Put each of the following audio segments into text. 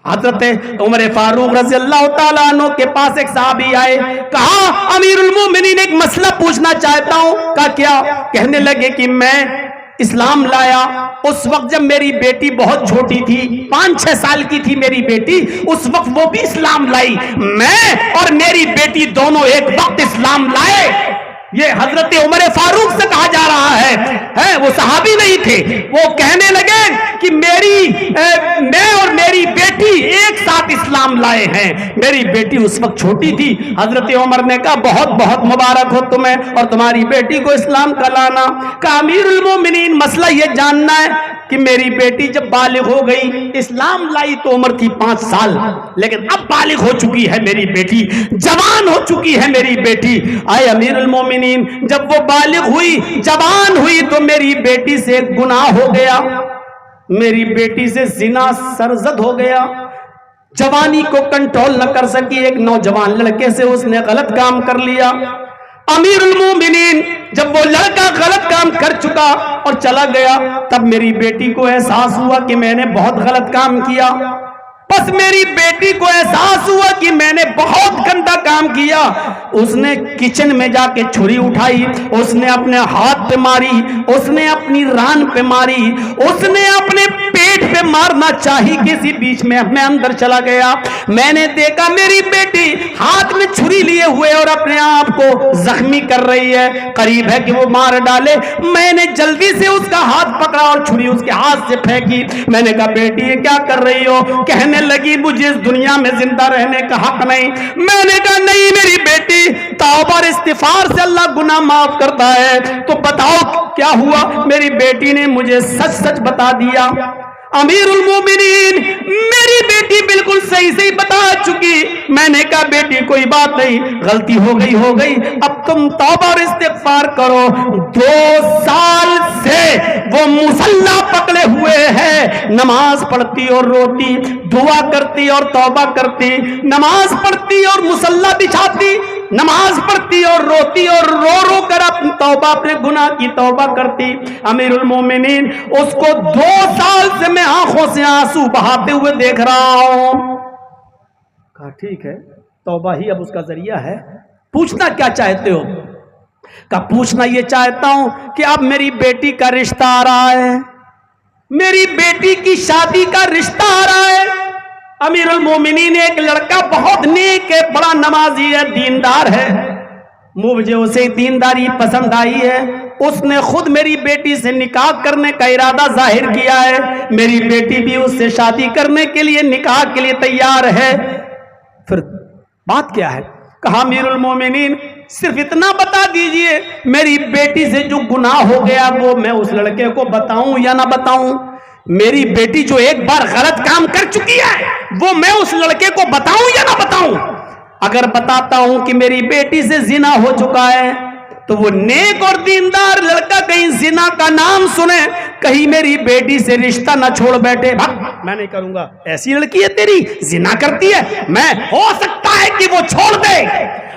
حضرت عمر فاروق رضی اللہ تعالیٰ عنہ کے پاس ایک صحابی آئے, کہا امیر المومنین ایک مسئلہ پوچھنا چاہتا ہوں. کہا کیا؟ کہنے لگے کہ میں اسلام لایا اس وقت جب میری بیٹی بہت چھوٹی تھی, 5-6 سال کی تھی میری بیٹی, اس وقت وہ بھی اسلام لائی, میں اور میری بیٹی دونوں ایک وقت اسلام لائے. یہ حضرت عمر فاروق سے کہا جا رہا ہے, وہ صحابی نہیں تھے. وہ کہنے لگے کہ میں اور میری بیٹی ایک ساتھ اسلام لائے ہیں, میری بیٹی اس وقت چھوٹی تھی. حضرت عمر نے کہا بہت بہت مبارک ہو تمہیں اور تمہاری بیٹی کو اسلام کا لانا. کہا امیر المومنین مسئلہ یہ جاننا ہے کہ میری بیٹی جب بالغ ہو گئی, اسلام لائی تو عمر تھی 5 سال, لیکن اب بالغ ہو چکی ہے میری بیٹی, جوان ہو چکی ہے میری بیٹی. آئے امیر المومنین جب وہ بالغ ہوئی, جوان ہوئی, تو میری بیٹی سے گناہ ہو گیا, میری بیٹی سے زنا سرزد ہو گیا. جوانی کو کنٹرول نہ کر سکی, ایک نوجوان لڑکے سے اس نے غلط کام کر لیا. امیر المومنین جب وہ لڑکا غلط کام کر چکا اور چلا گیا, تب میری بیٹی کو احساس ہوا کہ میں نے بہت غلط کام کیا. بس میری بیٹی کو احساس ہوا کہ میں نے بہت گندا کام کیا. اس نے کچن میں جا کے چھری اٹھائی, اس نے اپنے ہاتھ پہ ماری, اس نے اپنی ران پہ ماری, اس نے اپنے پیٹ پہ مارنا چاہی, کسی بیچ میں اندر چلا گیا. میں نے دیکھا میری بیٹی ہاتھ میں چھری لیے ہوئے اور اپنے آپ کو زخمی کر رہی ہے, قریب ہے کہ وہ مار ڈالے. میں نے جلدی سے اس کا ہاتھ پکڑا اور چھری اس کے ہاتھ سے پھینکی. میں نے کہا بیٹی یہ کیا کر رہی ہو؟ کہنے لگی مجھے اس دنیا میں زندہ رہنے کا حق نہیں. میں نے کہا نہیں میری بیٹی, توبہ اور استغفار سے اللہ گناہ معاف کرتا ہے. تو بتاؤ کیا ہوا؟ میری بیٹی نے مجھے سچ سچ بتا دیا. امیر المومنین میری بیٹی بالکل صحیح بتا چکی. میں نے کہا بیٹی کوئی بات نہیں, غلطی ہو گئی, اب تم توبہ اور استغفار کرو. 2 سال سے وہ مصلی پکڑے ہوئے ہیں, نماز پڑھتی اور روتی, دعا کرتی اور توبہ کرتی, نماز پڑھتی اور مصلی بچھاتی, نماز پڑھتی اور روتی اور رو کر اپنی توبہ, اپنے گناہ کی توبہ کرتی. امیر المومنین اس کو 2 سال سے میں آنکھوں سے آنسو بہاتے ہوئے دیکھ رہا ہوں. کہا ٹھیک ہے, توبہ ہی اب اس کا ذریعہ ہے. پوچھنا کیا چاہتے ہو؟ کہا پوچھنا یہ چاہتا ہوں کہ اب میری بیٹی کا رشتہ آ رہا ہے, میری بیٹی کی شادی کا رشتہ آ رہا ہے. امیر المومنین ایک لڑکا بہت نیک ہے, بڑا نمازی ہے, دیندار ہے, مجھے اسے دینداری پسند آئی ہے. اس نے خود میری بیٹی سے نکاح کرنے کا ارادہ ظاہر کیا ہے. میری بیٹی بھی اس سے شادی کرنے کے لیے, نکاح کے لیے تیار ہے. پھر بات کیا ہے؟ کہا امیر المومنین صرف اتنا بتا دیجئے میری بیٹی سے جو گناہ ہو گیا وہ میں اس لڑکے کو بتاؤں یا نہ بتاؤں؟ میری بیٹی جو ایک بار غلط کام کر چکی ہے وہ میں اس لڑکے کو بتاؤں یا نہ بتاؤں؟ اگر بتاتا ہوں کہ میری بیٹی سے زنا ہو چکا ہے تو وہ نیک اور دیندار لڑکا کہیں زنا کا نام سنے, کہیں میری بیٹی سے رشتہ نہ چھوڑ بیٹھے. میں نہیں کروں گا, ایسی لڑکی ہے تیری, زنا کرتی ہے, میں ہو سکتا ہے کہ وہ چھوڑ دے.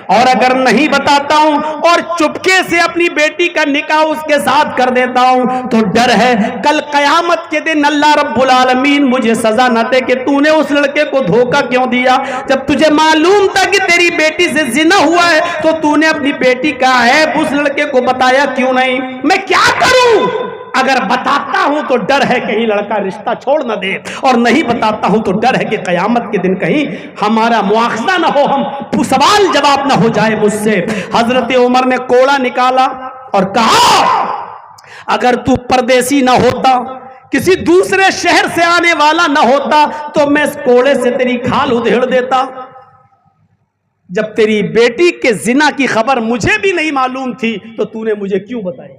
اور اگر نہیں بتاتا ہوں اور چپکے سے اپنی بیٹی کا نکاح اس کے ساتھ کر دیتا ہوں تو ڈر ہے کل قیامت کے دن اللہ رب العالمین مجھے سزا نہ دے کہ تو نے اس لڑکے کو دھوکہ کیوں دیا. جب تجھے معلوم تھا کہ تیری بیٹی سے زنا ہوا ہے تو تو نے اپنی بیٹی کا عیب اس لڑکے کو بتایا کیوں نہیں؟ میں کیا کروں؟ اگر بتاتا ہوں تو ڈر ہے کہیں لڑکا رشتہ چھوڑ نہ دے, اور نہیں بتاتا ہوں تو ڈر ہے کہ قیامت کے دن کہیں ہمارا مواخذہ نہ ہو, ہم سوال جواب نہ ہو جائے مجھ سے. حضرت عمر نے کوڑا نکالا اور کہا اگر تو پردیسی نہ ہوتا, کسی دوسرے شہر سے آنے والا نہ ہوتا تو میں اس کوڑے سے تیری کھال ادھیڑ دیتا. جب تیری بیٹی کے زنا کی خبر مجھے بھی نہیں معلوم تھی تو تو نے مجھے کیوں بتائی؟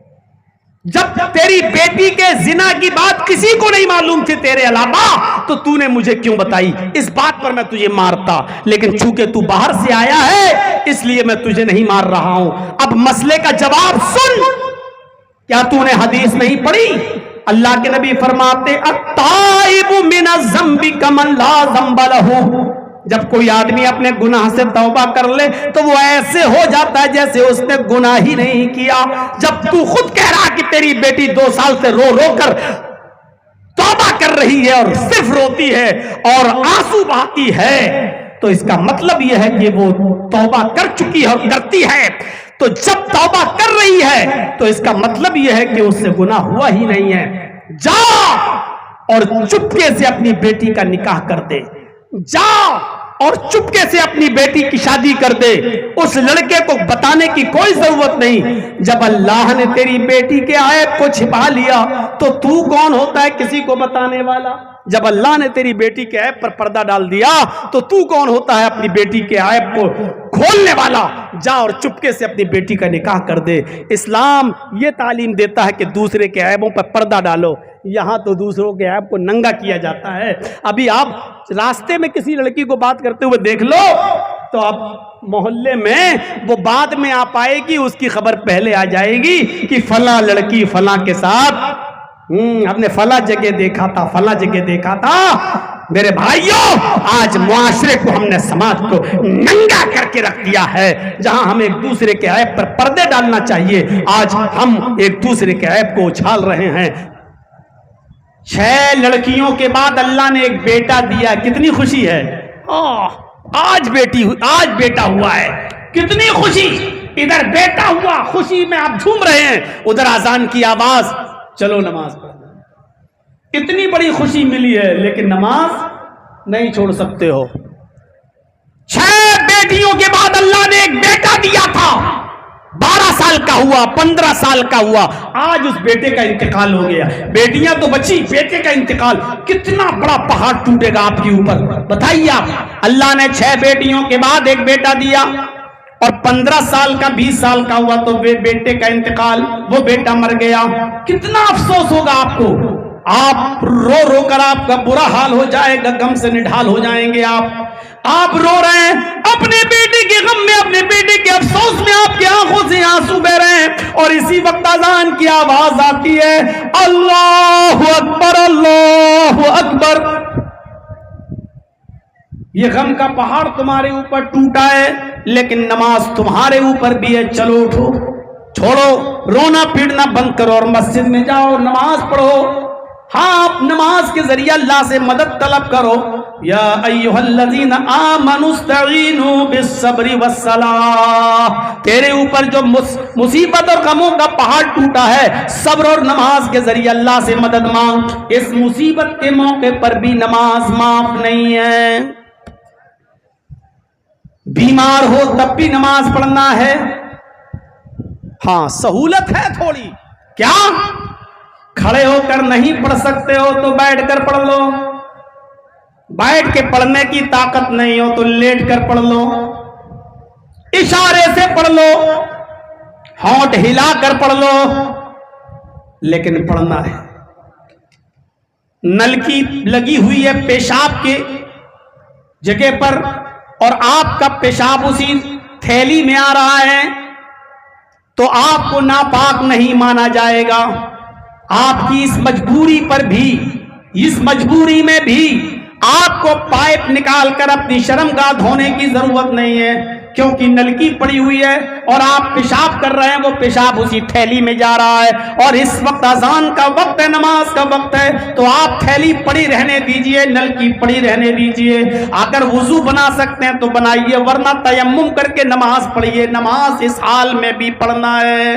جب تیری بیٹی کے زنا کی بات کسی کو نہیں معلوم تھی تیرے علاوہ تو تو نے مجھے کیوں بتائی؟ اس بات پر میں تجھے مارتا, لیکن چونکہ تو باہر سے آیا ہے اس لیے میں تجھے نہیں مار رہا ہوں. اب مسئلے کا جواب سن. کیا تو نے حدیث نہیں پڑھی؟ اللہ کے نبی فرماتے التائب من الذنب کمن لا ذنب لہ. جب کوئی آدمی اپنے گناہ سے توبہ کر لے تو وہ ایسے ہو جاتا ہے جیسے اس نے گناہ ہی نہیں کیا. جب تو خود کہہ رہا کہ تیری بیٹی 2 سال سے رو کر توبہ کر رہی ہے اور صرف روتی ہے اور آنسو بہاتی ہے تو اس کا مطلب یہ ہے کہ وہ توبہ کر چکی ہے اور کرتی ہے. تو جب توبہ کر رہی ہے تو اس کا مطلب یہ ہے کہ اس سے گناہ ہوا ہی نہیں ہے. جا اور چپکے سے اپنی بیٹی کا نکاح کر دے. جا اور چپکے سے اپنی بیٹی کی شادی کر دے. اس لڑکے کو بتانے کی کوئی ضرورت نہیں. جب اللہ نے تیری بیٹی کے عیب کو چھپا لیا تو تو کون ہوتا ہے کسی کو بتانے والا؟ جب اللہ نے تیری بیٹی کے عیب پر پردہ ڈال دیا تو تو کون ہوتا ہے اپنی بیٹی کے عیب کو کھولنے والا؟ جا اور چپکے سے اپنی بیٹی کا نکاح کر دے. اسلام یہ تعلیم دیتا ہے کہ دوسرے کے عیبوں پر پردہ ڈالو. یہاں تو دوسروں کے عیب کو ننگا کیا جاتا ہے. ابھی آپ راستے میں کسی لڑکی کو بات کرتے ہوئے دیکھ لو تو اب محلے میں وہ بعد میں آ پائے گی, اس کی خبر پہلے آ جائے گی کہ فلاں لڑکی فلاں کے ساتھ ہم نے فلاں جگہ دیکھا تھا, فلاں جگہ دیکھا تھا. میرے بھائیوں, آج معاشرے کو ہم نے سماج کو ننگا کر کے رکھ دیا ہے. جہاں ہم ایک دوسرے کے عیب پر پردے ڈالنا چاہیے, آج ہم ایک دوسرے کے عیب کو اچھال رہے ہیں. 6 لڑکیوں کے بعد اللہ نے ایک بیٹا دیا. کتنی خوشی ہے. آج بیٹا ہوا ہے, کتنی خوشی. ادھر بیٹا ہوا, خوشی میں آپ جھوم رہے ہیں, ادھر اذان کی آواز, چلو نماز پڑھنا. اتنی بڑی خوشی ملی ہے لیکن نماز نہیں چھوڑ سکتے ہو. 6 بیٹیوں کے بعد اللہ نے ایک بیٹا دیا تھا. 12 سال کا ہوا, 15 سال کا ہوا, آج اس بیٹے کا انتقال ہو گیا. بیٹیاں تو بچی, بیٹے کا انتقال. کتنا بڑا پہاڑ ٹوٹے گا آپ کے اوپر, بتائیے آپ. اللہ نے 6 بیٹیوں کے بعد ایک بیٹا دیا اور 15 سال کا 20 سال کا ہوا تو بیٹے کا انتقال, وہ بیٹا مر گیا. کتنا افسوس ہوگا آپ کو. آپ رو رو کر آپ کا برا حال ہو جائے گا, غم سے نڈھال ہو جائیں گے. آپ رو رہے ہیں اپنے بیٹے کے غم میں, اپنے بیٹے کے افسوس میں, آپ کی آنکھوں سے آنسو بہ رہے ہیں اور اسی وقت اذان کی آواز آتی ہے, اللہ اکبر اللہ اکبر. یہ غم کا پہاڑ تمہارے اوپر ٹوٹا ہے لیکن نماز تمہارے اوپر بھی ہے. چلو اٹھو, چھوڑو رونا پیٹنا بند کرو اور مسجد میں جاؤ, نماز پڑھو. ہاں, آپ نماز کے ذریعے اللہ سے مدد طلب کرو. یا ایھا الذین آمنوا استعینوا بالصبر والصلاۃ. تیرے اوپر جو مصیبت اور غموں کا پہاڑ ٹوٹا ہے, صبر اور نماز کے ذریعے اللہ سے مدد مانگ. اس مصیبت کے موقع پر بھی نماز معاف نہیں ہے. بیمار ہو تب بھی نماز پڑھنا ہے. ہاں, سہولت ہے تھوڑی. کیا کھڑے ہو کر نہیں پڑھ سکتے ہو تو بیٹھ کر پڑھ لو. بیٹھ کے پڑھنے کی طاقت نہیں ہو تو لیٹ کر پڑھ لو, اشارے سے پڑھ لو, ہونٹ ہلا کر پڑھ لو, لیکن پڑھنا ہے. نلکی لگی ہوئی ہے پیشاب کے جگہ پر اور آپ کا پیشاب اسی تھیلی میں آ رہا ہے تو آپ کو ناپاک نہیں مانا جائے گا. آپ کی اس مجبوری پر بھی, اس مجبوری میں بھی آپ کو پائپ نکال کر اپنی شرمگاہ دھونے کی ضرورت نہیں ہے, کیونکہ نلکی پڑی ہوئی ہے اور آپ پیشاب کر رہے ہیں, وہ پیشاب اسی تھیلی میں جا رہا ہے اور اس وقت اذان کا وقت ہے, نماز کا وقت ہے, تو آپ تھیلی پڑی رہنے دیجئے, نلکی پڑی رہنے دیجئے. اگر وضو بنا سکتے ہیں تو بنائیے, ورنہ تیمم کر کے نماز پڑھیے. نماز اس حال میں بھی پڑھنا ہے.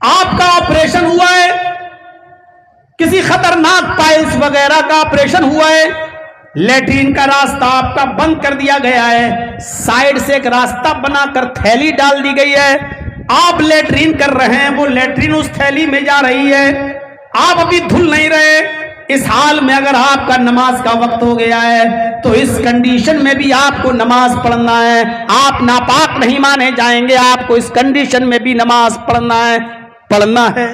آپ کا آپریشن ہوا ہے, کسی خطرناک پائلس وغیرہ کا آپریشن ہوا ہے, لیٹرین کا راستہ آپ کا بند کر دیا گیا ہے, سائیڈ سے ایک راستہ بنا کر تھیلی ڈال دی گئی ہے, آپ لیٹرین کر رہے ہیں, وہ لیٹرین اس تھیلی میں جا رہی ہے, آپ ابھی دھل نہیں رہے. اس حال میں اگر آپ کا نماز کا وقت ہو گیا ہے تو اس کنڈیشن میں بھی آپ کو نماز پڑھنا ہے. آپ ناپاک نہیں مانے جائیں گے, آپ کو اس کنڈیشن میں بھی نماز پڑھنا ہے.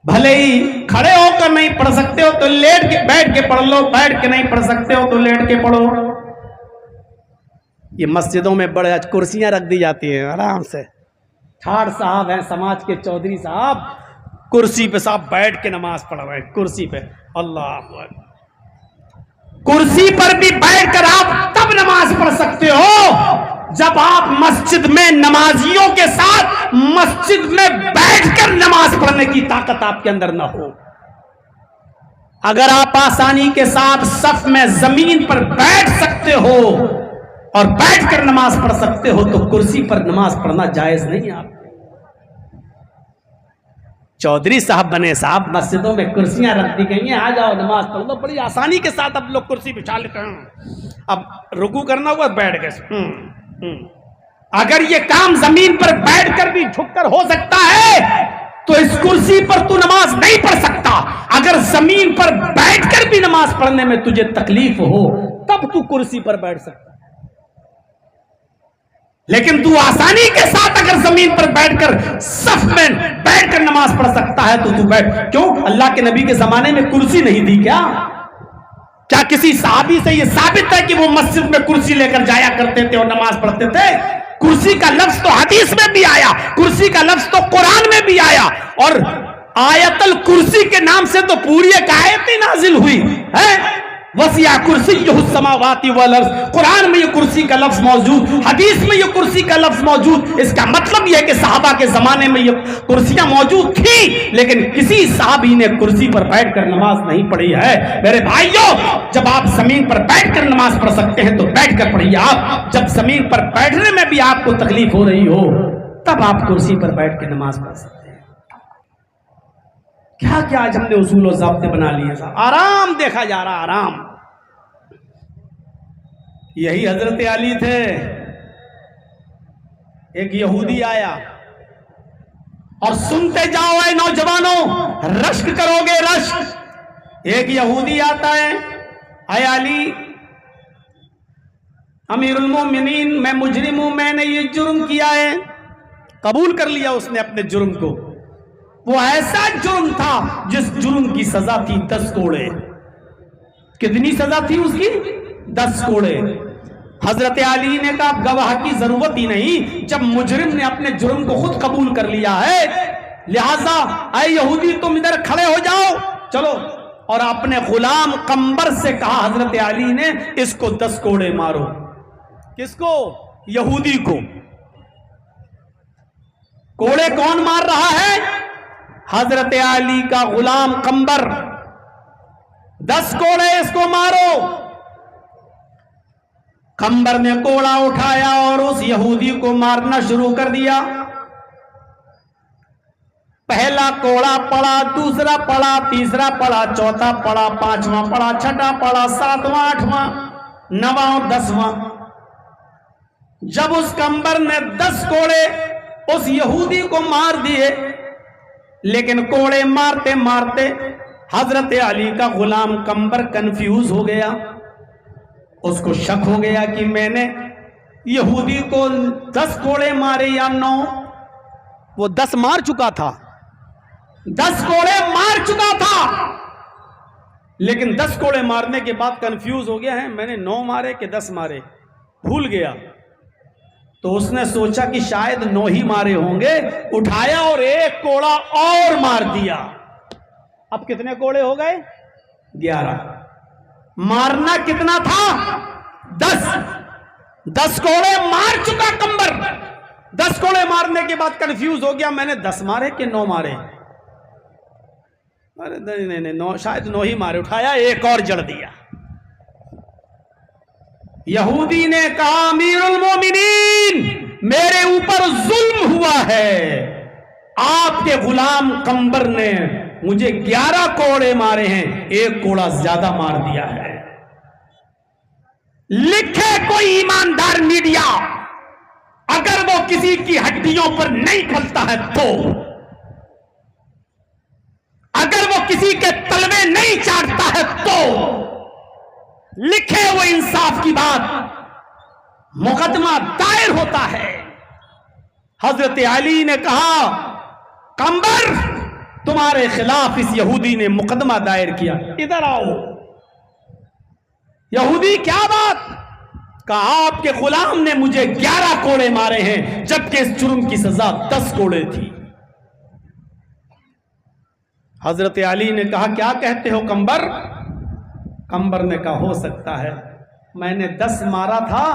بھلے ہی کھڑے ہو کر نہیں پڑھ سکتے ہو تو لیٹ کے بیٹھ کے پڑھ لو, بیٹھ کے نہیں پڑھ سکتے ہو تو لیٹ کے پڑھو. یہ مسجدوں میں بڑے کرسیاں رکھ دی جاتی ہیں, آرام سے ٹھاڑ صاحب ہیں سماج کے چودھری صاحب, کرسی پہ صاحب بیٹھ کے نماز پڑھ رہے ہیں, کرسی پہ. اللہ اکبر. کرسی پر بھی بیٹھ کر آپ تب نماز پڑھ سکتے ہو جب آپ مسجد میں نمازیوں کے ساتھ مسجد میں بیٹھ کر نماز پڑھنے کی طاقت آپ کے اندر نہ ہو. اگر آپ آسانی کے ساتھ صف میں زمین پر بیٹھ سکتے ہو اور بیٹھ کر نماز پڑھ سکتے ہو تو کرسی پر نماز پڑھنا جائز نہیں. آپ چودھری صاحب بنے صاحب, مسجدوں میں کرسیاں رکھ دی گئی ہیں, آ جاؤ نماز پڑھ لو. بڑی آسانی کے ساتھ اب لوگ کرسی بچھا لیتے ہیں. اب رکوع کرنا ہوا بیٹھ گئے. اگر یہ کام زمین پر بیٹھ کر بھی جھک کر ہو سکتا ہے تو اس کرسی پر تو نماز نہیں پڑھ سکتا. اگر زمین پر بیٹھ کر بھی نماز پڑھنے میں تجھے تکلیف ہو تب تو کرسی پر بیٹھ سکتا. لیکن تو آسانی کے ساتھ اگر زمین پر بیٹھ کر صف میں بیٹھ کر نماز پڑھ سکتا ہے تو بیٹھ. کیوں؟ اللہ کے نبی کے زمانے میں کرسی نہیں تھی کیا؟ کیا کسی صحابی سے یہ ثابت ہے کہ وہ مسجد میں کرسی لے کر جایا کرتے تھے اور نماز پڑھتے تھے؟ کرسی کا لفظ تو حدیث میں بھی آیا, کرسی کا لفظ تو قرآن میں بھی آیا, اور آیت الکرسی کے نام سے تو پوری ایک آیت ہی نازل ہوئی ہے. وسیع کرسیہ السماوات والارض. قرآن میں یہ کرسی کا لفظ موجود, حدیث میں یہ کرسی کا لفظ موجود. اس کا مطلب یہ ہے کہ صحابہ کے زمانے میں یہ کرسیاں موجود تھیں, لیکن کسی صحابی نے کرسی پر بیٹھ کر نماز نہیں پڑھی ہے. میرے بھائیوں, جب آپ زمین پر بیٹھ کر نماز پڑھ سکتے ہیں تو بیٹھ کر پڑھیے. آپ جب زمین پر بیٹھنے میں بھی آپ کو تکلیف ہو رہی ہو تب آپ کرسی پر بیٹھ کے نماز پڑھ سکتے ہیں. کیا کیا آج ہم نے اصول و ضابطے بنا لیے. آرام دیکھا جا رہا, آرام. یہی حضرت علی تھے. ایک یہودی آیا اور سنتے جاؤ اے نوجوانوں, رشک کرو گے رشک. ایک یہودی آتا ہے, اے علی امیر المومنین میں مجرم ہوں, میں نے یہ جرم کیا ہے. قبول کر لیا اس نے اپنے جرم کو. وہ ایسا جرم تھا جس جرم کی سزا تھی 10 کوڑے. کتنی سزا تھی اس کی؟ 10 کوڑے. حضرت علی نے کہا گواہ کی ضرورت ہی نہیں, جب مجرم نے اپنے جرم کو خود قبول کر لیا ہے, لہذا اے یہودی تم ادھر کھڑے ہو جاؤ, چلو. اور اپنے غلام قمبر سے کہا حضرت علی نے, اس کو 10 کوڑے مارو. کس کو؟ یہودی کو. کوڑے کون مار رہا ہے؟ حضرت علی کا غلام قمبر. 10 کوڑے اس کو مارو. قمبر نے کوڑا اٹھایا اور اس یہودی کو مارنا شروع کر دیا. پہلا کوڑا پڑا, دوسرا پڑا, تیسرا پڑا, چوتھا پڑا, 5واں پڑا, چھٹا پڑا, 7واں, 8واں, 9واں اور 10واں. جب اس قمبر نے 10 کوڑے اس یہودی کو مار دیے, لیکن کوڑے مارتے مارتے حضرت علی کا غلام قمبر کنفیوز ہو گیا. اس کو شک ہو گیا کہ میں نے یہودی کو 10 کوڑے مارے یا 9. وہ 10 مار چکا تھا, 10 کوڑے مار چکا تھا, لیکن 10 کوڑے مارنے کے بعد کنفیوز ہو گیا ہے, میں نے 9 مارے کہ 10 مارے, بھول گیا. تو اس نے سوچا کہ شاید 9 ہی مارے ہوں گے, اٹھایا اور 1 کوڑا اور مار دیا. اب کتنے کوڑے ہو گئے؟ 11. مارنا کتنا تھا؟ 10. 10 کوڑے مار چکا قمبر. 10 کوڑے مارنے کے بعد کنفیوز ہو گیا, میں نے 10 مارے کہ 9 مارے. نہیں, شاید 9 ہی مارے. اٹھایا 1 اور جڑ دیا. یہودی نے کہا امیر المومنین میرے اوپر ظلم ہوا ہے, آپ کے غلام قمبر نے مجھے 11 کوڑے مارے ہیں, 1 کوڑا زیادہ مار دیا ہے. لکھے کوئی ایماندار میڈیا, اگر وہ کسی کی ہڈیوں پر نہیں کھلتا ہے تو, اگر وہ کسی کے تلوے نہیں چاٹتا ہے تو لکھے وہ انصاف کی بات, مقدمہ دائر ہوتا ہے. حضرت علی نے کہا قمبر تمہارے خلاف اس یہودی نے مقدمہ دائر کیا, ادھر آؤ. یہودی کیا بات؟ کہا آپ کے غلام نے مجھے 11 کوڑے مارے ہیں جبکہ اس جرم کی سزا 10 کوڑے تھی. حضرت علی نے کہا کیا کہتے ہو قمبر؟ قمبر نے کہا ہو سکتا ہے, میں نے 10 مارا تھا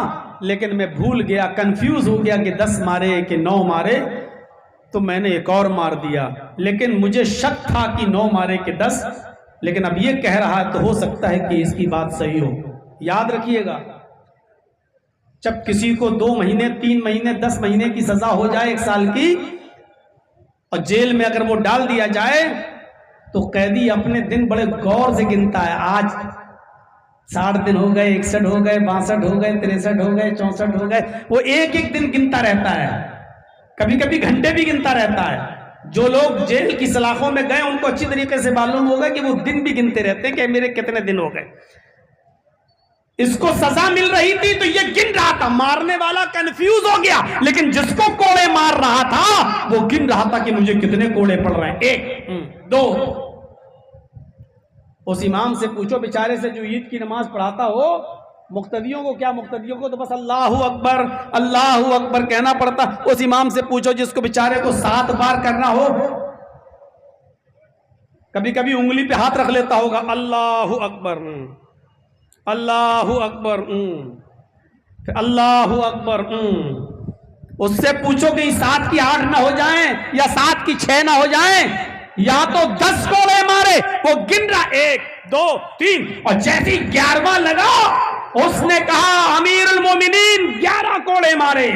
لیکن میں بھول گیا, کنفیوز ہو گیا کہ 10 مارے کہ 9 مارے, تو میں نے ایک اور مار دیا, لیکن مجھے شک تھا کہ 9 مارے کہ 10, لیکن اب یہ کہہ رہا ہے تو ہو سکتا ہے کہ اس کی بات صحیح ہو. یاد رکھیے گا, جب کسی کو 2 مہینے 3 مہینے 10 مہینے کی سزا ہو جائے 1 سال کی, اور جیل میں اگر وہ ڈال دیا جائے, تو قیدی اپنے دن بڑے غور سے گنتا ہے. آج 60 دن ہو گئے, 61 ہو گئے, 62 ہو گئے, 63 ہو گئے, 64 ہو گئے, وہ ایک ایک دن گنتا رہتا ہے, کبھی کبھی گھنٹے بھی گنتا رہتا ہے. جو لوگ جیل کی سلاخوں میں گئے ان کو اچھی طریقے سے معلوم ہوگا کہ وہ دن بھی گنتے رہتے ہیں کہ میرے کتنے دن ہو گئے. اس کو سزا مل رہی تھی تو یہ گن رہا تھا, مارنے والا کنفیوز ہو گیا, لیکن جس کو کوڑے مار رہا تھا وہ گن رہا تھا کہ مجھے کتنے کوڑے پڑ رہے ہیں, 1 2. اس امام سے پوچھو بیچارے سے جو عید کی نماز پڑھاتا ہو, مقتدیوں کو کیا, مقتدیوں کو تو بس اللہ اکبر اللہ اکبر کہنا پڑتا. اس امام سے پوچھو جس کو بیچارے کو 7 بار کرنا ہو, کبھی کبھی انگلی پہ ہاتھ رکھ لیتا ہوگا, اللہ اکبر اللہ اکبر اللہ اکبر. اس سے پوچھو کہ 7 کی 8 نہ ہو جائیں یا 7 کی 6 نہ ہو جائیں, یا تو 10 کوڑے مارے, وہ گن رہا 1 2 3, اور جیسی 11واں لگا اس نے کہا امیر المومنین 11 کوڑے مارے.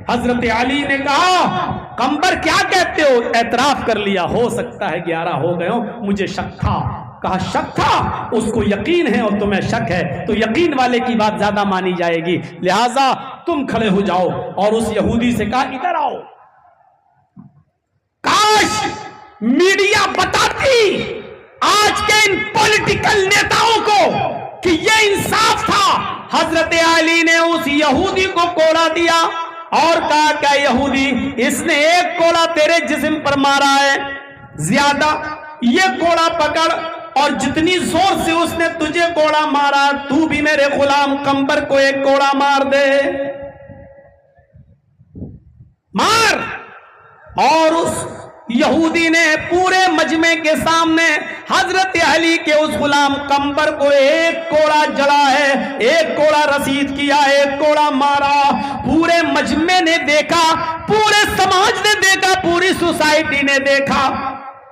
حضرت علی نے کہا قمبر کیا کہتے ہو, اعتراف کر لیا, ہو سکتا ہے 11 ہو گئے ہوں, مجھے شک تھا. کہا شک تھا, اس کو یقین ہے اور تمہیں شک ہے, تو یقین والے کی بات زیادہ مانی جائے گی, لہذا تم کھڑے ہو جاؤ. اور اس یہودی سے کہا ادھر آؤ. کاش میڈیا بتاتی آج کے ان پولیٹیکل نیتاؤں کو کہ یہ انصاف تھا. حضرت علی نے اس یہودی کو کوڑا دیا اور کہا کہ یہودی اس نے 1 کوڑا تیرے جسم پر مارا ہے زیادہ, یہ کوڑا پکڑ اور جتنی زور سے اس نے تجھے کوڑا مارا تو بھی میرے غلام قمبر کو 1 کوڑا مار دے, مار. اور اس یہودی نے پورے مجمع کے سامنے حضرت علی کے اس غلام قمبر کو 1 کوڑا جڑا ہے, 1 کوڑا رسید کیا, 1 کوڑا مارا. پورے مجمع نے دیکھا, پورے سماج نے دیکھا, پوری سوسائٹی نے دیکھا.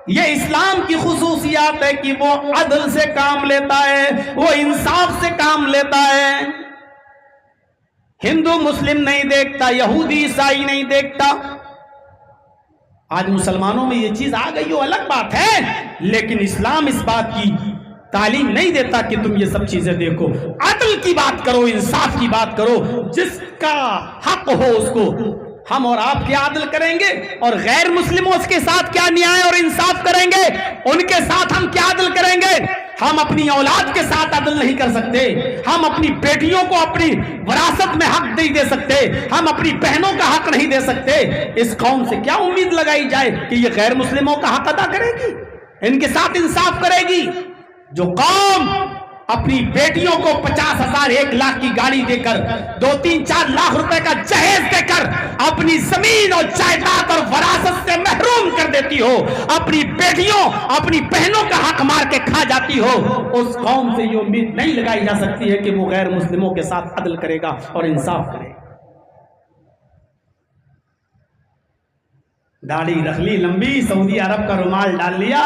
یہ اسلام کی خصوصیات ہے کہ وہ عدل سے کام لیتا ہے, وہ انصاف سے کام لیتا ہے. ہندو مسلم نہیں دیکھتا, یہودی عیسائی نہیں دیکھتا. آج مسلمانوں میں یہ چیز آ گئی ہو الگ بات ہے, لیکن اسلام اس بات کی تعلیم نہیں دیتا کہ تم یہ سب چیزیں دیکھو. عدل کی بات کرو, انصاف کی بات کرو, جس کا حق ہو اس کو. ہم اور آپ کیا عدل کریں گے, اور غیر مسلموں کے ساتھ کیا نیائے اور انصاف کریں گے, ان کے ساتھ ہم کیا عدل کریں گے. ہم اپنی اولاد کے ساتھ عدل نہیں کر سکتے, ہم اپنی بیٹیوں کو اپنی وراثت میں حق نہیں دے سکتے, ہم اپنی بہنوں کا حق نہیں دے سکتے. اس قوم سے کیا امید لگائی جائے کہ یہ غیر مسلموں کا حق ادا کرے گی, ان کے ساتھ انصاف کرے گی. جو قوم اپنی بیٹیوں کو 50,000 1 لاکھ کی گاڑی دے کر 2-3-4 لاکھ روپے کا جہیز دے کر اپنی زمین اور جائیداد اور وراثت سے محروم کر دیتی ہو, اپنی بیٹیوں اپنی بہنوں کا حق مار کے کھا جاتی ہو, اس قوم سے یہ امید نہیں لگائی جا سکتی ہے کہ وہ غیر مسلموں کے ساتھ عدل کرے گا اور انصاف کرے گا. داڑھی رکھ لی لمبی, سعودی عرب کا رومال ڈال لیا,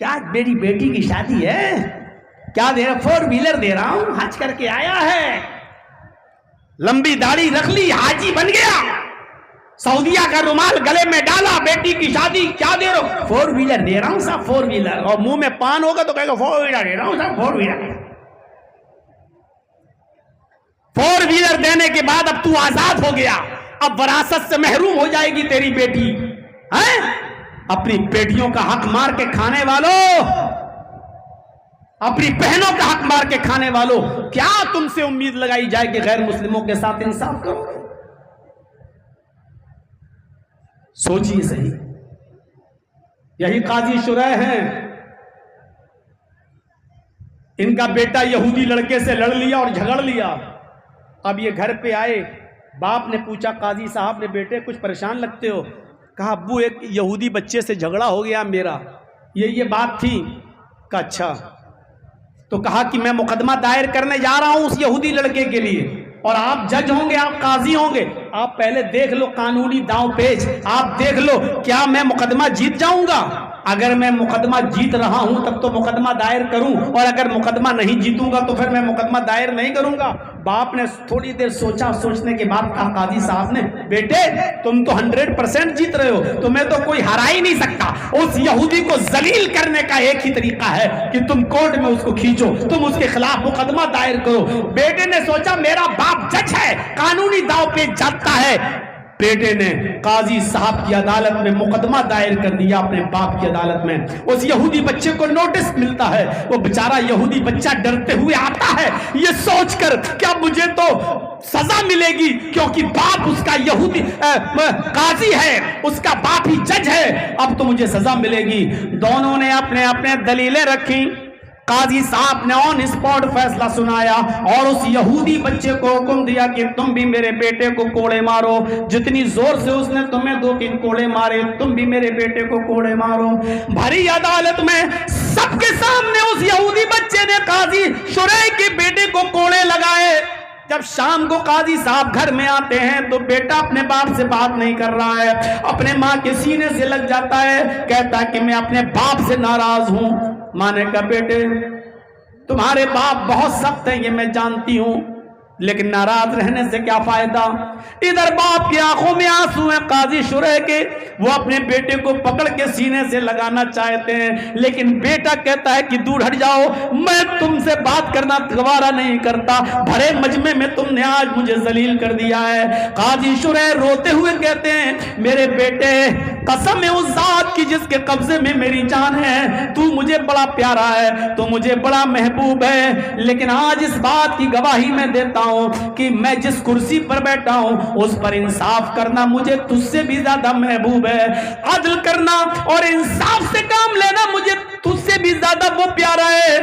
کیا میری بیٹی کی شادی ہے, کیا دے رہا, 4 ویلر دے رہا ہوں, حج کر کے آیا ہے, لمبی داڑھی رکھ لی, حاجی بن گیا, سعودیہ کا رومال گلے میں ڈالا, بیٹی کی شادی, کیا دے رہا ہوں, 4 ویلر دے رہا ہوں صاحب, 4 ویلر. اور منہ میں پان ہوگا تو کہے گا 4 ویلر دے رہا ہوں صاحب, 4 ویلر. 4 ویلر دینے کے بعد اب تو آزاد ہو گیا, اب وراثت سے محروم ہو جائے گی تیری بیٹی. اپنی بیٹیوں کا حق مار کے کھانے والوں, اپنی بہنوں کا حق مار کے کھانے والوں, کیا تم سے امید لگائی جائے کہ غیر مسلموں کے ساتھ انصاف کرو گے؟ سوچیے صحیح. یہی قاضی شرح ہیں, ان کا بیٹا یہودی لڑکے سے لڑ لیا اور جھگڑ لیا. اب یہ گھر پہ آئے, باپ نے پوچھا قاضی صاحب نے, بیٹے کچھ پریشان لگتے ہو. کہا ابو ایک یہودی بچے سے جھگڑا ہو گیا میرا, یہ بات تھی. کہا اچھا, تو کہا کہ میں مقدمہ دائر کرنے جا رہا ہوں اس یہودی لڑکے کے لیے. اور آپ جج ہوں گے, آپ قاضی ہوں گے, آپ پہلے دیکھ لو قانونی داؤں پیچ, آپ دیکھ لو کیا میں مقدمہ جیت جاؤں گا. اگر میں مقدمہ جیت رہا ہوں تب تو مقدمہ دائر کروں, اور اگر مقدمہ نہیں جیتوں گا تو پھر میں مقدمہ دائر نہیں کروں گا. باپ نے تھوڑی دیر سوچا, سوچنے کے بعد کہا قاضی صاحب نے, بیٹے تم تو 100% جیت رہے ہو, تمہیں تو کوئی ہرا ہی نہیں سکتا. اس یہودی کو ذلیل کرنے کا ایک ہی طریقہ ہے کہ تم کورٹ میں اس کو کھینچو, تم اس کے خلاف مقدمہ دائر کرو. بیٹے نے سوچا میرا باپ جج ہے, قانونی داؤ پہ جاتا ہے. بیٹے نے قاضی صاحب کی عدالت میں مقدمہ دائر کر دیا, اپنے باپ کی عدالت میں. اس یہودی بچے کو نوٹس ملتا ہے, وہ بیچارہ یہودی بچہ ڈرتے ہوئے آتا ہے یہ سوچ کر کیا مجھے تو سزا ملے گی کیونکہ باپ اس کا یہودی قاضی ہے, اس کا باپ ہی جج ہے, اب تو مجھے سزا ملے گی. دونوں نے اپنے اپنے دلیلیں رکھی. قاضی صاحب نے آن اسپاٹ فیصلہ سنایا اور اس یہودی بچے کو حکم دیا کہ تم بھی میرے بیٹے کو کوڑے مارو. جتنی زور سے اس نے تمہیں 2-3 کوڑے مارے, تم بھی میرے بیٹے کو کوڑے مارو. بھری عدالت میں سب کے سامنے اس یہودی بچے نے قاضی شریح کے بیٹے کو کوڑے لگائے. جب شام کو قاضی صاحب گھر میں آتے ہیں تو بیٹا اپنے باپ سے بات نہیں کر رہا ہے, اپنے ماں کے سینے سے لگ جاتا ہے, کہتا ہے کہ میں اپنے باپ سے ناراض ہوں. ماں نے کہا بیٹے تمہارے باپ بہت سخت ہیں یہ میں جانتی ہوں, لیکن ناراض رہنے سے کیا فائدہ. ادھر باپ کی آنکھوں میں آنسو ہیں قاضی شریح کے, وہ اپنے بیٹے کو پکڑ کے سینے سے لگانا چاہتے ہیں, لیکن بیٹا کہتا ہے کہ دور ہٹ جاؤ, میں تم سے بات کرنا گوارا نہیں کرتا, بھرے مجمع میں تم نے آج مجھے ذلیل کر دیا ہے. قاضی شریح روتے ہوئے کہتے ہیں میرے بیٹے قسم ہے اس ذات کی جس کے قبضے میں میری جان ہے, تو مجھے بڑا پیارا ہے, تو مجھے بڑا محبوب ہے, لیکن آج اس بات کی گواہی میں دیتا ہوں کہ میں جس کرسی پر بیٹھا ہوں اس پر انصاف کرنا مجھے تجھ سے بھی زیادہ محبوب ہے, عدل کرنا اور انصاف سے کام لینا مجھے تجھ سے بھی زیادہ وہ پیارا ہے.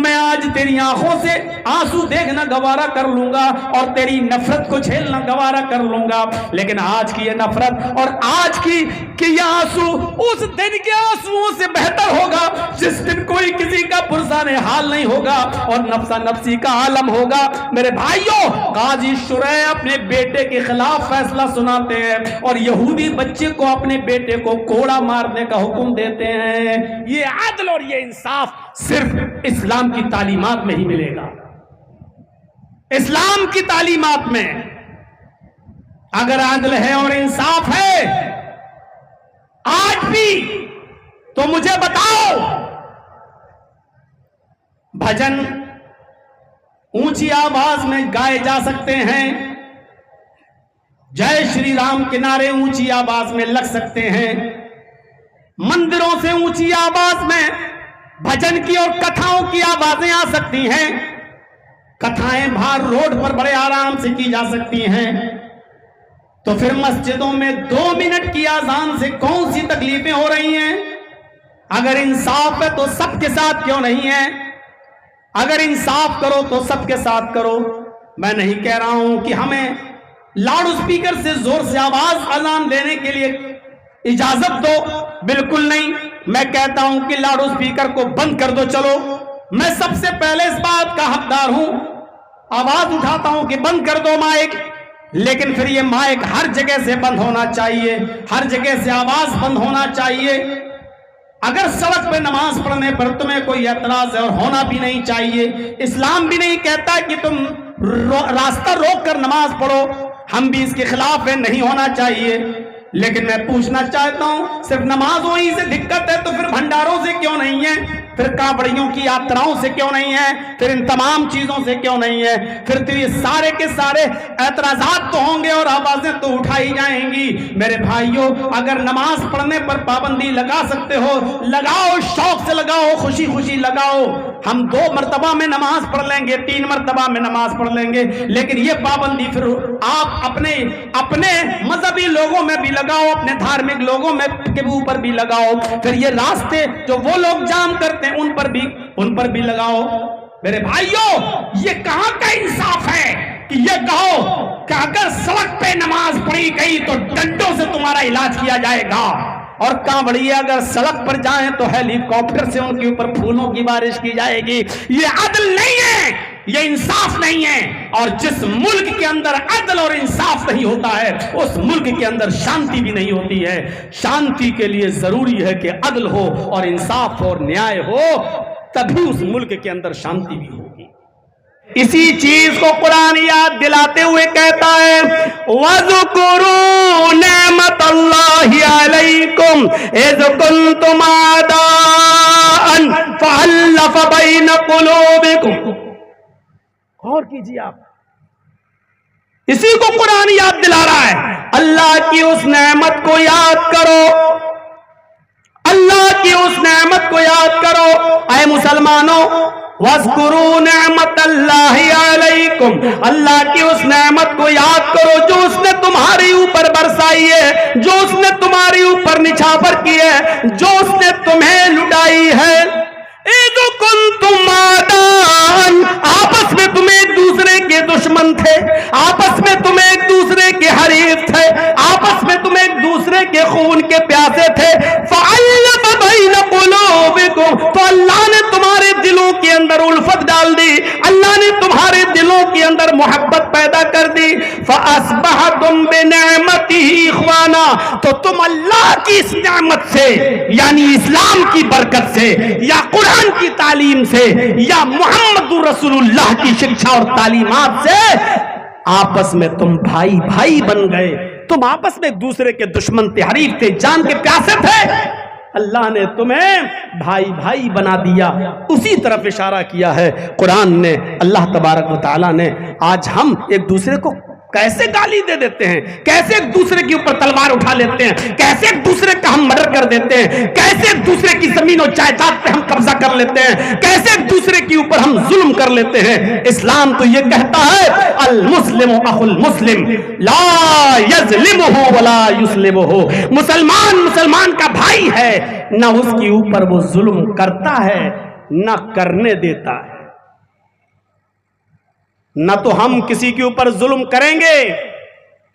میں آج تیری آنکھوں سے آنسو دیکھنا گوارا کر لوں گا اور تیری نفرت کو جھیلنا گوارا کر لوں گا, لیکن آج کی یہ نفرت اور آج کی یہ آنسو اس دن کے آنسوؤں سے بہتر ہوگا جس دن کوئی کسی کا پرسان حال نہیں ہوگا اور نفسا نفسی کا عالم ہوگا. میرے بھائیوں, قاضی شریح اپنے بیٹے کے خلاف فیصلہ سناتے ہیں اور یہودی بچے کو اپنے بیٹے کو کوڑا مارنے کا حکم دیتے ہیں. یہ عدل اور یہ انصاف صرف اسلام کی تعلیمات میں ہی ملے گا. اسلام کی تعلیمات میں اگر عدل ہے اور انصاف ہے آج بھی تو مجھے بتاؤ, بھجن اونچی آواز میں گائے جا سکتے ہیں, جے شری رام کے نعرے اونچی آواز میں لگ سکتے ہیں, مندروں سے اونچی آواز میں بھجن کی اور کتھاؤں کی آوازیں آ سکتی ہیں, کتھائیں باہر روڈ پر بڑے آرام سے کی جا سکتی ہیں, تو پھر مسجدوں میں 2 منٹ کی اذان سے کون سی تکلیفیں ہو رہی ہیں؟ اگر انصاف ہے تو سب کے ساتھ کیوں نہیں ہے؟ اگر انصاف کرو تو سب کے ساتھ کرو. میں نہیں کہہ رہا ہوں کہ ہمیں لاؤڈ اسپیکر سے زور سے آواز اذان دینے کے لیے اجازت دو, بالکل نہیں. میں کہتا ہوں کہ لاؤڈ اسپیکر کو بند کر دو. چلو میں سب سے پہلے اس بات کا حقدار ہوں, آواز اٹھاتا ہوں کہ بند کر دو مائک, لیکن پھر یہ مائک ہر جگہ سے بند ہونا چاہیے, ہر جگہ سے آواز بند ہونا چاہیے. اگر سڑک پہ نماز پڑھنے پر تمہیں کوئی اعتراض ہے اور ہونا بھی نہیں چاہیے, اسلام بھی نہیں کہتا کہ تم راستہ روک کر نماز پڑھو, ہم بھی اس کے خلاف ہیں, نہیں ہونا چاہیے. لیکن میں پوچھنا چاہتا ہوں صرف نمازوں ہی سے دقت ہے تو پھر بھنڈاروں سے کیوں نہیں ہے, پھر کانوڑیوں کی یاتراؤں سے کیوں نہیں ہے, پھر ان تمام چیزوں سے کیوں نہیں ہے؟ پھر تو یہ سارے کے سارے اعتراضات تو ہوں گے اور آوازیں تو اٹھائی جائیں گی. میرے بھائیوں, اگر نماز پڑھنے پر پابندی لگا سکتے ہو لگاؤ, شوق سے لگاؤ, خوشی خوشی لگاؤ. ہم 2 مرتبہ میں نماز پڑھ لیں گے, 3 مرتبہ میں نماز پڑھ لیں گے, لیکن یہ پابندی پھر آپ اپنے مذہبی لوگوں میں بھی لگاؤ, اپنے دھارمک لوگوں میں کے اوپر بھی لگاؤ. پھر یہ راستے جو وہ لوگ جام کرتے ہیں ان پر بھی لگاؤ. میرے بھائیوں, یہ کہاں کا انصاف ہے کہ یہ کہو کہ اگر سڑک پہ نماز پڑھی گئی تو ڈنڈوں سے تمہارا علاج کیا جائے گا, اور کانوڑیے اگر سڑک پر جائیں تو ہیلی کاپٹر سے ان کے اوپر پھولوں کی بارش کی جائے گی. یہ عدل نہیں ہے. یہ انصاف نہیں ہے. اور جس ملک کے اندر عدل اور انصاف نہیں ہوتا ہے اس ملک کے اندر شانتی بھی نہیں ہوتی ہے. شانتی کے لیے ضروری ہے کہ عدل ہو اور انصاف اور نیائے ہو, تبھی اس ملک کے اندر شانتی بھی ہوگی. اسی چیز کو قرآن یاد دلاتے ہوئے کہتا ہے وَاذْكُرُوا نِعْمَتَ اللَّهِ عَلَيْكُمْ إِذْ كُنْتُمْ أَعْدَاءً فَأَلَّفَ بَيْنَ قُلُوبِكُمْ. غور کیجیے آپ, اسی کو قرآن یاد دلا رہا ہے. اللہ کی اس نعمت کو یاد کرو, اللہ کی اس نعمت کو یاد کرو اے مسلمانوں. وَاذْكُرُوا نِعْمَتَ اللَّهِ عَلَيْكُمْ, اللہ کی اس نعمت کو یاد کرو جو اس نے تمہاری اوپر برسائی ہے, جو اس نے تمہاری اوپر نچھاور کی ہے, جو اس نے تمہیں لٹائی ہے. اِذْ كُنْتُمْ أَعْدَاءً, آپس میں تم ایک دوسرے کے دشمن تھے, آپس میں تم ایک دوسرے کے حریف تھے, آپس میں تم ایک دوسرے کے خون کے پیاسے تھے. فَأَلَّفَ بَيْنَ قُلُوبِكُمْ, تو اللہ نے تمہارے دلوں کے اندر الفت ڈال دی, اللہ نے تمہارے دلوں کے اندر محبت پیدا کر دی. فَأَصْبَحْتُمْ بِنِعْمَتِهِ إِخْوَانًا, تو تم اللہ کی اس نعمت سے یعنی اسلام کی برکت سے یا قرآن کی تعلیم سے یا محمد رسول اللہ کی شکشا اور تعلیمات سے آپس میں تم بھائی بھائی بن گئے. تم آپس میں ایک دوسرے کے دشمن تھے, حریف تھے, جان کے پیاسے تھے, اللہ نے تمہیں بھائی بھائی بنا دیا. اسی طرف اشارہ کیا ہے قرآن نے, اللہ تبارک و تعالیٰ نے. آج ہم ایک دوسرے کو کیسے گالی دے دیتے ہیں, کیسے ایک دوسرے کے اوپر تلوار اٹھا لیتے ہیں, کیسے ایک دوسرے کا ہم مرڈر کر دیتے ہیں, کیسے ایک دوسرے کی زمین و جائیداد پہ ہم قبضہ کر لیتے ہیں, کیسے ایک دوسرے کے اوپر ہم ظلم کر لیتے ہیں. اسلام تو یہ کہتا ہے المسلم اخو المسلم لا یظلمہ ولا یسلمہ, مسلمان مسلمان کا بھائی ہے, نہ اس کے اوپر وہ ظلم کرتا ہے نہ کرنے دیتا ہے. نہ تو ہم کسی کے اوپر ظلم کریں گے,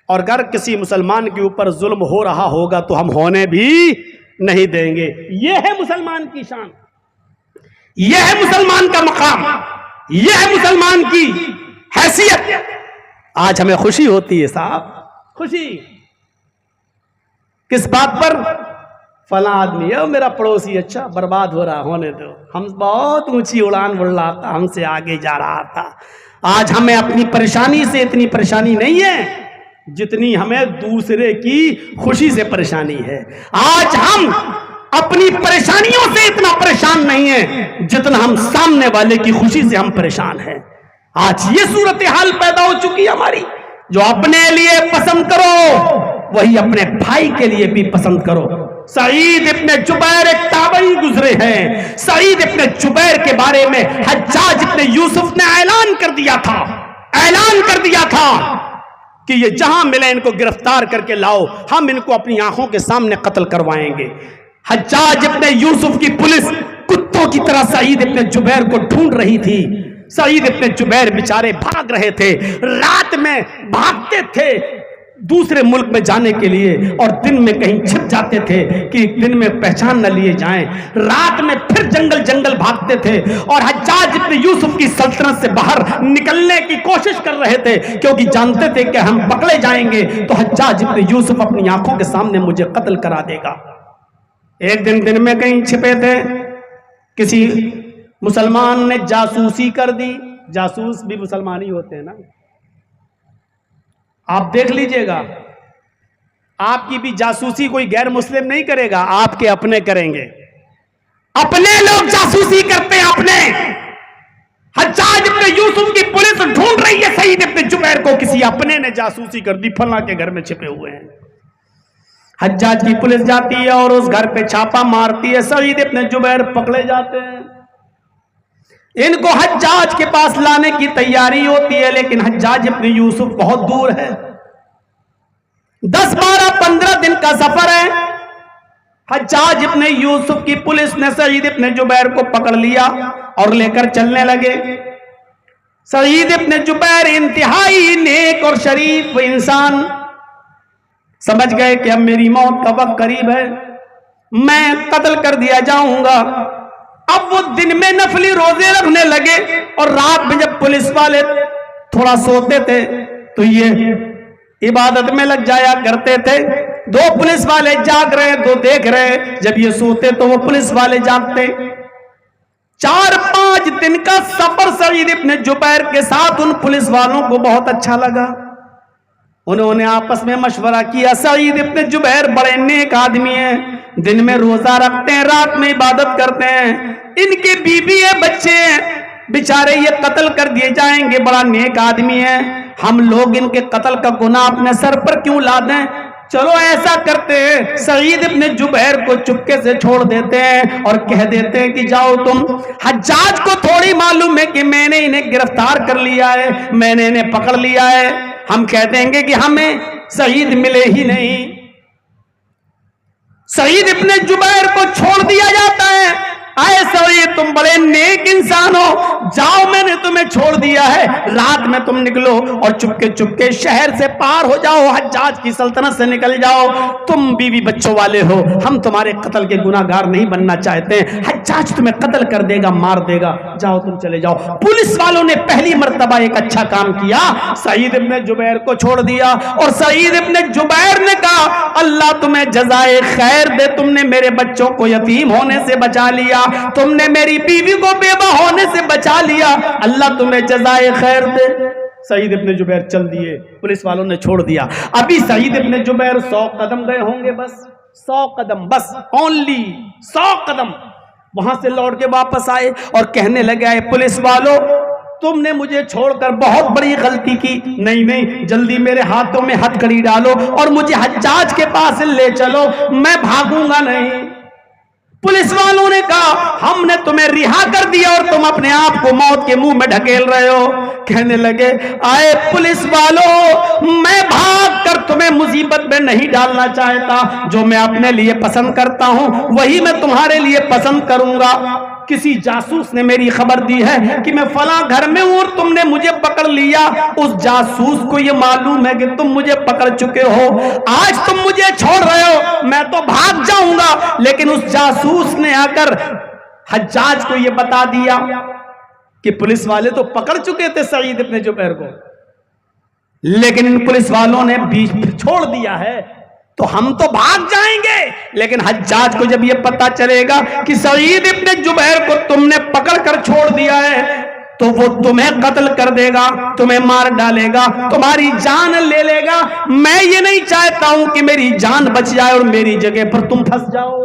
اور اگر کسی مسلمان کے اوپر ظلم ہو رہا ہوگا تو ہم ہونے بھی نہیں دیں گے. یہ ہے مسلمان کی شان, یہ ہے مسلمان کا مقام, یہ ہے مسلمان کی حیثیت. آج ہمیں خوشی ہوتی ہے صاحب, خوشی کس بات پر؟ فلاں آدمی ہے میرا پڑوسی اچھا برباد ہو رہا, ہونے دو, ہم بہت اونچی اڑان بڑھ رہا تھا, ہم سے آگے جا رہا تھا. آج ہمیں اپنی پریشانی سے اتنی پریشانی نہیں ہے جتنی ہمیں دوسرے کی خوشی سے پریشانی ہے. آج ہم اپنی پریشانیوں سے اتنا پریشان نہیں ہیں جتنا ہم سامنے والے کی خوشی سے ہم پریشان ہیں. آج یہ صورتحال پیدا ہو چکی ہے ہماری. جو اپنے لیے پسند کرو وہی اپنے بھائی کے لیے بھی پسند کرو. سعید ابن جبیر ایک تابعی گزرے ہیں. سعید ابن جبیر کے بارے میں حجاج ابن یوسف نے اعلان کر دیا تھا کہ یہ جہاں ملے ان کو گرفتار کر کے لاؤ, ہم ان کو اپنی آنکھوں کے سامنے قتل کروائیں گے. حجاج ابن یوسف کی پولیس کتوں کی طرح سعید ابن جبیر کو ڈھونڈ رہی تھی. سعید ابن جبیر بیچارے بھاگ رہے تھے, رات میں بھاگتے تھے دوسرے ملک میں جانے کے لیے, اور دن میں کہیں چھپ جاتے تھے کہ دن میں پہچان نہ لیے جائیں, رات میں پھر جنگل بھاگتے تھے. اور حجاج ابن یوسف کی سلطنت سے باہر نکلنے کی کوشش کر رہے تھے کیونکہ جانتے تھے کہ ہم پکڑے جائیں گے تو حجاج ابن یوسف اپنی آنکھوں کے سامنے مجھے قتل کرا دے گا. ایک دن میں کہیں چھپے تھے, کسی مسلمان نے جاسوسی کر دی. جاسوس بھی مسلمان ہی ہوتے ہیں نا, آپ دیکھ لیجئے گا, آپ کی بھی جاسوسی کوئی غیر مسلم نہیں کرے گا, آپ کے اپنے کریں گے. اپنے لوگ جاسوسی کرتے ہیں اپنے. حجاج ابن یوسف کی پولیس ڈھونڈ رہی ہے سعید ابن جبیر کو, کسی اپنے نے جاسوسی کر دی, فلاں کے گھر میں چھپے ہوئے ہیں. حجاج کی پولیس جاتی ہے اور اس گھر پہ چھاپا مارتی ہے, سعید ابن جبیر پکڑے جاتے ہیں. ان کو حجاج کے پاس لانے کی تیاری ہوتی ہے, لیکن حجاج ابن یوسف بہت دور ہے, 10, 12, 15 دن کا سفر ہے. حجاج ابن یوسف کی پولیس نے سعید ابن جبیر کو پکڑ لیا اور لے کر چلنے لگے. سعید ابن جبیر انتہائی نیک اور شریف انسان, سمجھ گئے کہ اب میری موت کا وقت قریب ہے, میں قتل کر دیا جاؤں گا, اب وہ دن میں نفلی روزے رکھنے لگے اور رات میں جب پولیس والے تھوڑا سوتے تھے تو یہ عبادت میں لگ جایا کرتے تھے. دو پولیس والے جاگ رہے دو دیکھ رہے, جب یہ سوتے تو وہ پولیس والے جاگتے. 4-5 دن کا سفر سعید ابن جبیر کے ساتھ ان پولیس والوں کو بہت اچھا لگا. انہوں نے آپس میں مشورہ کیا, سعید ابن جبیر بڑے نیک آدمی ہیں, دن میں روزہ رکھتے ہیں, رات میں عبادت کرتے ہیں, ان کے بیوی ہے بچے ہیں, بیچارے یہ قتل کر دیے جائیں گے, بڑا نیک آدمی ہے, ہم لوگ ان کے قتل کا گناہ اپنے سر پر کیوں لا دیں؟ چلو ایسا کرتے ہیں, سعید ابن جبیر کو چپکے سے چھوڑ دیتے ہیں اور کہہ دیتے ہیں کہ جاؤ تم. حجاج کو تھوڑی معلوم ہے کہ میں نے انہیں گرفتار کر لیا ہے, میں نے انہیں پکڑ لیا ہے, ہم کہہ دیں گے کہ ہمیں سعید ملے ہی نہیں. سعید ابن جبیر کو چھوڑ دیا جاتا ہے. آئے سعید تم بڑے نیک انسان ہو, جاؤ میں نے تمہیں چھوڑ دیا ہے, رات میں تم نکلو اور چپکے چپکے شہر سے پار ہو جاؤ, حجاج کی سلطنت سے نکل جاؤ, تم بیوی بچوں والے ہو, ہم تمہارے قتل کے گناہگار نہیں بننا چاہتے ہیں, حجاج تمہیں قتل کر دے گا, مار دے گا, جاؤ تم چلے جاؤ. پولیس والوں نے پہلی مرتبہ ایک اچھا کام کیا, سعید ابن جبیر کو چھوڑ دیا اور سعید ابن جبیر نے کہا اللہ تمہیں جزائے خیر دے, تم نے میرے بچوں کو یتیم ہونے سے بچا لیا, تم نے میری بیوی کو بیوہ ہونے سے بچا لیا, اللہ تمہیں جزائے خیر دے. سعید ابن جبیر چل دیے, پولیس والوں نے چھوڑ دیا. ابھی سعید ابن جبیر 100 قدم گئے ہوں گے, بس 100 قدم, بس اونلی 100 قدم. وہاں سے لوٹ کے واپس آئے اور کہنے لگے اے پولیس والوں تم نے مجھے چھوڑ کر بہت بڑی غلطی کی, نہیں جلدی میرے ہاتھوں میں ہتھکڑی ڈالو اور مجھے حجاج کے پاس لے چلو, میں بھاگوں گا نہیں. پولیس والوں نے کہا ہم نے تمہیں رہا کر دیا اور تم اپنے آپ کو موت کے منہ میں ڈھکیل رہے ہو. کہنے لگے آئے پولیس والوں میں بھاگ کر تمہیں مصیبت میں نہیں ڈالنا چاہتا, جو میں اپنے لیے پسند کرتا ہوں وہی میں تمہارے لیے پسند کروں گا. کسی جاسوس نے میری خبر دی ہے کہ میں فلاں گھر میں ہوں اور تم نے مجھے پکڑ لیا, اس جاسوس کو یہ معلوم ہے کہ تم مجھے پکڑ چکے ہو, آج تم مجھے چھوڑ رہے ہو, میں تو بھاگ جاؤں گا. لیکن اس جاسوس نے آ کر حجاج کو یہ بتا دیا کہ پولیس والے تو پکڑ چکے تھے سعید ابن جبیر کو, لیکن ان پولیس والوں نے بیچ میں چھوڑ دیا ہے, تو ہم تو بھاگ جائیں گے. لیکن حجاج کو جب یہ پتا چلے گا کہ سعید ابن جبیر کو تم نے پکڑ کر چھوڑ دیا ہے تو وہ تمہیں قتل کر دے گا, تمہیں مار ڈالے گا, تمہاری جان لے لے گا. میں یہ نہیں چاہتا ہوں کہ میری جان بچ جائے اور میری جگہ پر تم پھنس جاؤ.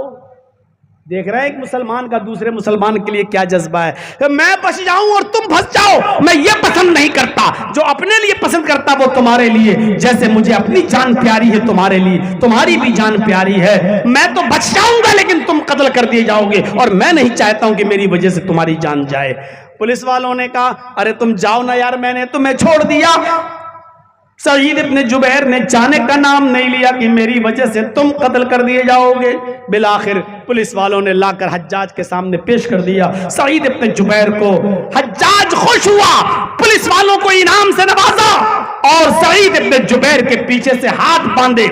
دیکھ رہے ہیں ایک مسلمان کا دوسرے مسلمان کے لیے کیا جذبہ ہے, میں بچ جاؤں اور تم پھنس جاؤ. میں یہ پسند نہیں کرتا, جو اپنے لیے پسند کرتا وہ تمہارے لیے, جیسے مجھے اپنی جان پیاری ہے تمہارے لیے تمہاری بھی جان پیاری ہے. میں تو بچ جاؤں گا لیکن تم قتل کر دیے جاؤ گے, اور میں نہیں چاہتا ہوں کہ میری وجہ سے تمہاری جان جائے. پولیس والوں نے کہا ارے تم جاؤ نا یار, میں نے تمہیں چھوڑ دیا. سعید ابن جبیر نے جانے کا نام نہیں لیا کہ میری وجہ سے تم قتل کر دیے جاؤ گے. بالآخر پولیس والوں نے لا کر حجاج کے سامنے پیش کر دیا سعید ابن جبیر کو. حجاج خوش ہوا, پولیس والوں کو انعام سے نوازا اور سعید ابن جبیر کے پیچھے سے ہاتھ باندھے.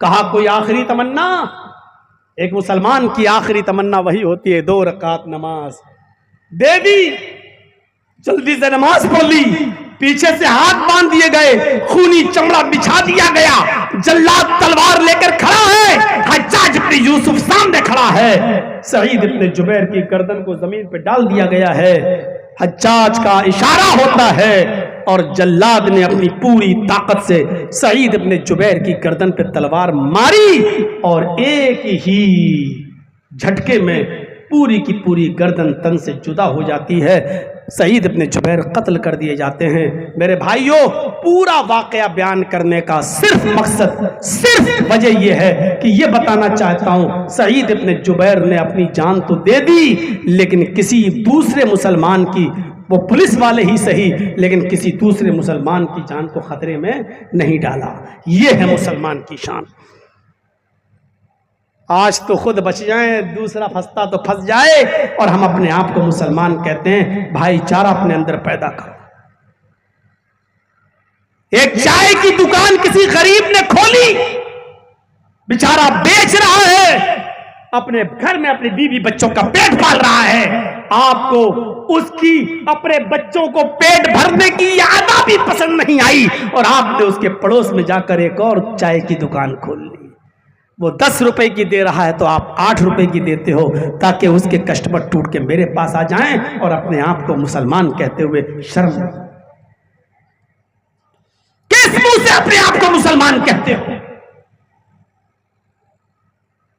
کہا کوئی آخری تمنا, ایک مسلمان کی آخری تمنا وہی ہوتی ہے 2 رکعت نماز. دے دی, جلدی سے نماز پڑھ لی, پیچھے سے ہاتھ باندھ دیے گئے, خونی چمڑا بچھا دیا گیا, جلاد تلوار لے کر کھڑا ہے, حجاج ابن یوسف سامنے کھڑا ہے. سعید ابن جبیر کی گردن کو زمین پہ ڈال دیا گیا ہے. حجاج کا اشارہ ہوتا ہے اور جلاد نے اپنی پوری طاقت سے سعید ابن جبیر کی گردن پہ تلوار ماری اور ایک ہی جھٹکے میں پوری کی پوری گردن تن سے جدا ہو جاتی ہے. سعید ابن جبیر قتل کر دیے جاتے ہیں. میرے بھائیوں, پورا واقعہ بیان کرنے کا صرف مقصد, صرف وجہ یہ ہے کہ یہ بتانا چاہتا ہوں سعید ابن جبیر نے اپنی جان تو دے دی, لیکن کسی دوسرے مسلمان کی, وہ پولیس والے ہی صحیح لیکن کسی دوسرے مسلمان کی جان کو خطرے میں نہیں ڈالا. یہ ہے مسلمان کی شان. آج تو خود بچ جائیں, دوسرا پھنستا تو پھنس جائے, اور ہم اپنے آپ کو مسلمان کہتے ہیں. بھائی چارہ اپنے اندر پیدا کرو. ایک چائے کی دکان کسی غریب نے کھولی, بیچارہ بیچ رہا ہے, اپنے گھر میں اپنی بیوی بچوں کا پیٹ پال رہا ہے، آپ کو اس کی اپنے بچوں کو پیٹ بھرنے کی عادت بھی پسند نہیں آئی، اور آپ نے اس کے پڑوس میں جا کر ایک اور چائے کی دکان کھول لی۔ وہ 10 روپے کی دے رہا ہے تو آپ 8 روپے کی دیتے ہو، تاکہ اس کے کسٹمر ٹوٹ کے میرے پاس آ جائیں اور اپنے آپ کو مسلمان کہتے ہوئے شرم۔ کس منہ سے اپنے آپ کو مسلمان کہتے ہو؟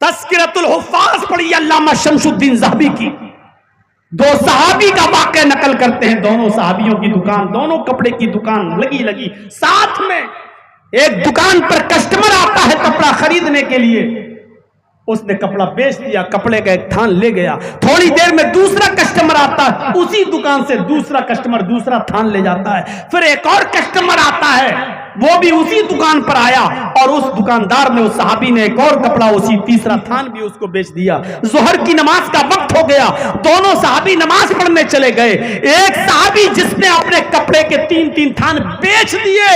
تذکرۃ الحفاظ پڑھی علامہ شمس الدین ذہبی کی، 2 صحابی کا واقعہ نقل کرتے ہیں۔ دونوں صحابیوں کی دکان، دونوں کپڑے کی دکان لگی ساتھ میں۔ ایک دکان پر کسٹمر آتا ہے کپڑا خریدنے کے لیے، اس نے کپڑا بیچ دیا، کپڑے کا ایک تھان لے گیا۔ تھوڑی دیر میں دوسرا کسٹمر آتا ہے، اسی دکان سے دوسرا کسٹمر دوسرا تھان لے جاتا ہے۔ پھر ایک اور کسٹمر آتا ہے، وہ بھی اسی دکان پر آیا، اور اس دکاندار نے، اس صحابی نے ایک اور کپڑا، اسی تیسرا تھان بھی اس کو بیچ دیا۔ ظہر کی نماز کا وقت ہو گیا، دونوں صحابی نماز پڑھنے چلے گئے۔ ایک صحابی جس نے اپنے کپڑے کے 3 تھان بیچ دیے،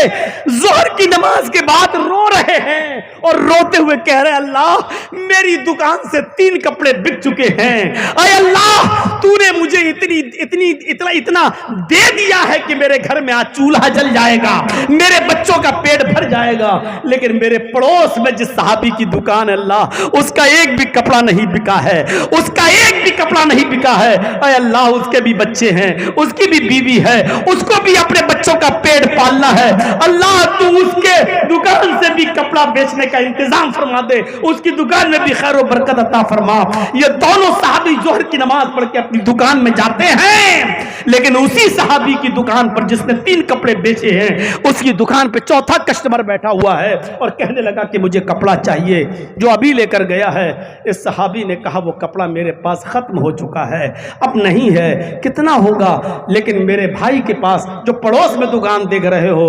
ظہر کی نماز کے بعد رو رہے ہیں اور روتے ہوئے کہہ رہے ہیں، اللہ میری دکان سے 3 کپڑے بک چکے ہیں، اے اللہ تو نے مجھے اتنا دے دیا ہے کہ میرے گھر میں آج چولہا جل جائے گا، میرے بچوں کا پیٹ بھر جائے گا، لیکن میرے پڑوس میں جس صحابی کی دکان ہے اللہ، اس کا ایک بھی کپڑا نہیں بکا ہے، اس کا ایک بھی کپڑا نہیں بکا ہے، اے اللہ اس کے بھی بچے ہیں، اس کی بھی بیوی ہے، اس کو بھی اپنے بچوں کا پیٹ پالنا ہے، اللہ تو اس کے دکان سے بھی کپڑا بیچنے کا انتظام فرما دے، اس کی دکان میں بھی خیر و برکت عطا فرما۔ یہ دونوں صحابی ظہر کی نماز پڑھ کے اپنی دکان میں جاتے ہیں، لیکن اسی صحابی کی دکان پر جس نے 3 کپڑے بیچے ہیں، اس کی دکان پہ چوتھا کسٹمر بیٹھا ہوا ہے اور کہنے لگا کہ مجھے کپڑا چاہیے جو ابھی لے کر گیا ہے۔ اس صحابی نے کہا وہ کپڑا میرے پاس ختم ہو چکا ہے، اب نہیں ہے، کتنا ہوگا؟ لیکن میرے بھائی کے پاس جو پڑوس میں دکان دیکھ رہے ہو،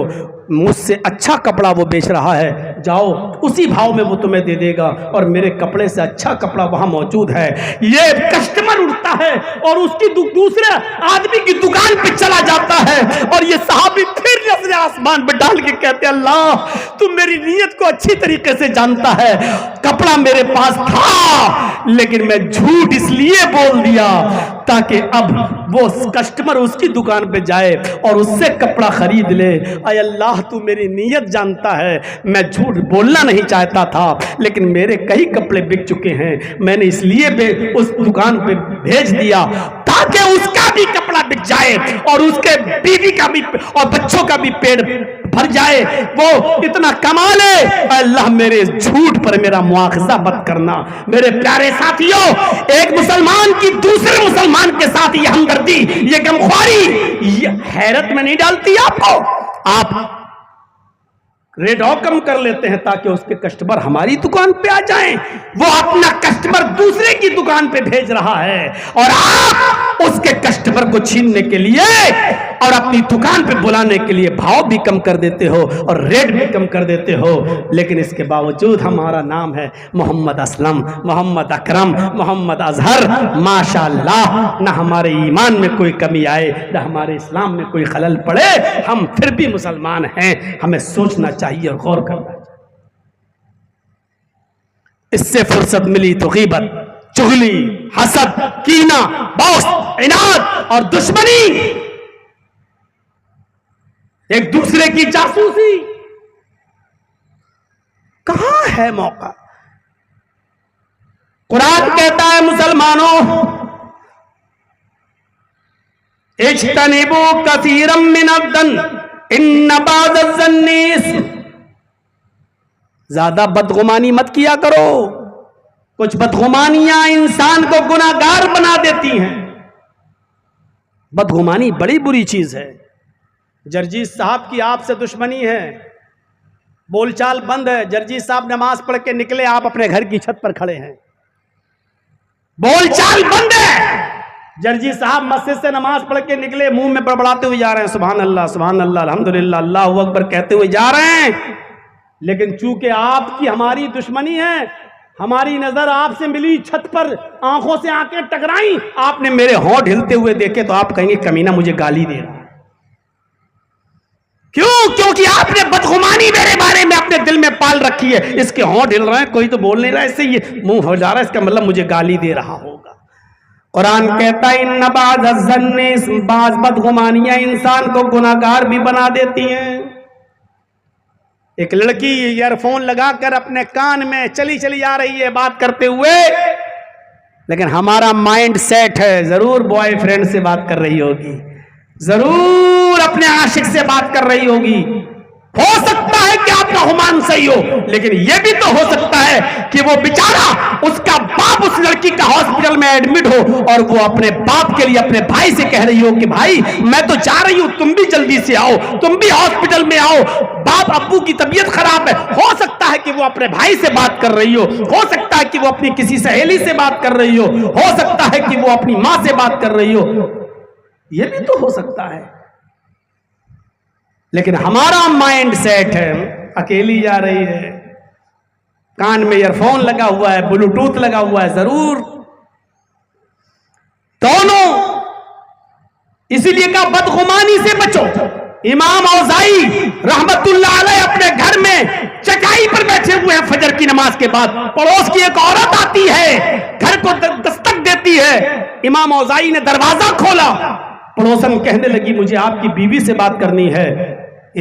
مجھ سے اچھا کپڑا وہ بیچ رہا ہے، جاؤ اسی بھاؤ میں وہ تمہیں دے دے گا، اور میرے کپڑے سے اچھا کپڑا وہاں موجود ہے۔ یہ کسٹمر اٹھتا ہے اور اس کی دوسرے آدمی کی دکان پہ چلا جاتا ہے، اور یہ صحابی پھر نظر آسمان پہ ڈال کے کہتے ہیں، اللہ تم میری نیت کو اچھی طریقے سے جانتا ہے، کپڑا میرے پاس تھا لیکن میں جھوٹ اس لیے بول دیا تاکہ اب وہ کسٹمر اس کی دکان پہ جائے اور اس سے کپڑا خرید لے۔ اے اللہ تو میری نیت جانتا ہے، میں جھوٹ بولنا نہیں چاہتا تھا، لیکن میرے کئی کپڑے بک چکے ہیں، میں نے اس لیے اس دکان پہ بھیج دیا تاکہ اس کا بھی کپڑا بک جائے اور اس کے بیوی کا بھی اور بچوں کا بھی پیٹ بھر جائے، وہ اتنا کما لے۔ اے اللہ میرے جھوٹ پر میرا مواخذہ مت کرنا۔ میرے پیارے ساتھیوں، ایک مسلمان کی دوسرے مسلمان کے ساتھ یہ ہمدردی، یہ غمخواری، یہ حیرت میں نہیں ڈالتی آپ کو؟ آپ ریٹ اور کم کر لیتے ہیں تاکہ اس کے کسٹمر ہماری دکان پہ آ جائیں، وہ اپنا کسٹمر دوسرے کی دکان پہ بھیج رہا ہے، اور آپ اس کے کسٹمر کو چھیننے کے لیے اور اپنی دکان پہ بلانے کے لیے بھاؤ بھی کم کر دیتے ہو اور ریٹ بھی کم کر دیتے ہو۔ لیکن اس کے باوجود ہمارا نام ہے محمد اسلم، محمد اکرم، محمد اظہر، ماشاءاللہ، نہ ہمارے ایمان میں کوئی کمی آئے، نہ ہمارے اسلام میں کوئی خلل پڑے، ہم پھر بھی مسلمان ہیں۔ ہمیں سوچنا چاہیے اور غور کرنا چاہیے۔ اس سے فرصت ملی تو غیبت، چغلی، حسد، کینہ، بغض، عناد اور دشمنی، ایک دوسرے کی جاسوسی، کہاں ہے موقع؟ قرآن کہتا ہے مسلمانوں، اجتنبوا کثیرا من الظن ان بعض الظن اثم، زیادہ بدگمانی مت کیا کرو، کچھ بدگمانیاں انسان کو گناہگار بنا دیتی ہیں۔ بدگمانی بڑی بری چیز ہے۔ جرجیت صاحب کی آپ سے دشمنی ہے، بول چال بند ہے، جرجیت صاحب نماز پڑھ کے نکلے، آپ اپنے گھر کی چھت پر کھڑے ہیں، بول چال بند ہے۔ جرجیت صاحب مسجد سے نماز پڑھ کے نکلے، منہ میں بڑبڑاتے ہوئے جا رہے ہیں، سبحان اللہ سبحان اللہ الحمدللہ اللہ اکبر کہتے ہوئے جا رہے ہیں، لیکن چونکہ آپ کی ہماری دشمنی ہے، ہماری نظر آپ سے ملی، چھت پر آنکھوں سے آنکھیں ٹکرائیں، آپ نے میرے ہونٹ ہلتے ہوئے دیکھے تو آپ کہیں گے کمینہ مجھے گالی دے رہا ہے۔ کیوں؟ کیونکہ آپ نے بدگمانی میرے بارے میں اپنے دل میں پال رکھی ہے. اس کے ہونٹ ہل رہے ہیں, کوئی تو بول نہیں رہا, اس سے یہ منہ ہو جا رہا ہے, اس کا مطلب مجھے گالی دے رہا ہوگا. قرآن کہتا ہے ان بعض الظن, بعض بدگمانیاں انسان کو گناہگار بھی بنا دیتی ہیں. ایک لڑکی ایئر فون لگا کر اپنے کان میں چلی آ رہی ہے بات کرتے ہوئے, لیکن ہمارا مائنڈ سیٹ ہے ضرور بوائے فرینڈ سے بات کر رہی ہوگی, ضرور اپنے عاشق سے بات کر رہی ہوگی. ہو سکتا ہے کہ آپ کا گمان صحیح ہو, لیکن یہ بھی تو ہو سکتا ہے کہ وہ بیچارہ اس کا باپ اس لڑکی کا ہاسپٹل میں ایڈمٹ ہو اور وہ اپنے باپ کے لیے اپنے بھائی سے کہہ رہی ہو کہ بھائی میں تو جا رہی ہوں, تم بھی جلدی سے آؤ, تم بھی ہاسپٹل میں آؤ, باپ ابو کی طبیعت خراب ہے. ہو سکتا ہے کہ وہ اپنے بھائی سے بات کر رہی ہو سکتا ہے کہ وہ اپنی کسی سہیلی سے بات کر رہی ہو سکتا ہے کہ وہ اپنی ماں سے بات کر رہی ہو, یہ بھی تو ہو سکتا ہے. لیکن ہمارا مائنڈ سیٹ ہے اکیلی جا رہی ہے, کان میں ایئر فون لگا ہوا ہے, بلوٹوتھ لگا ہوا ہے, ضرور دونوں. اسی لیے کہا بدگمانی سے بچو. امام اوزائی رحمت اللہ علیہ اپنے گھر میں چٹائی پر بیٹھے ہوئے ہیں فجر کی نماز کے بعد, پڑوس کی ایک عورت آتی ہے, گھر کو دستک دیتی ہے. امام اوزائی نے دروازہ کھولا, پڑوسن کہنے لگی مجھے آپ کی بیوی سے بات کرنی ہے.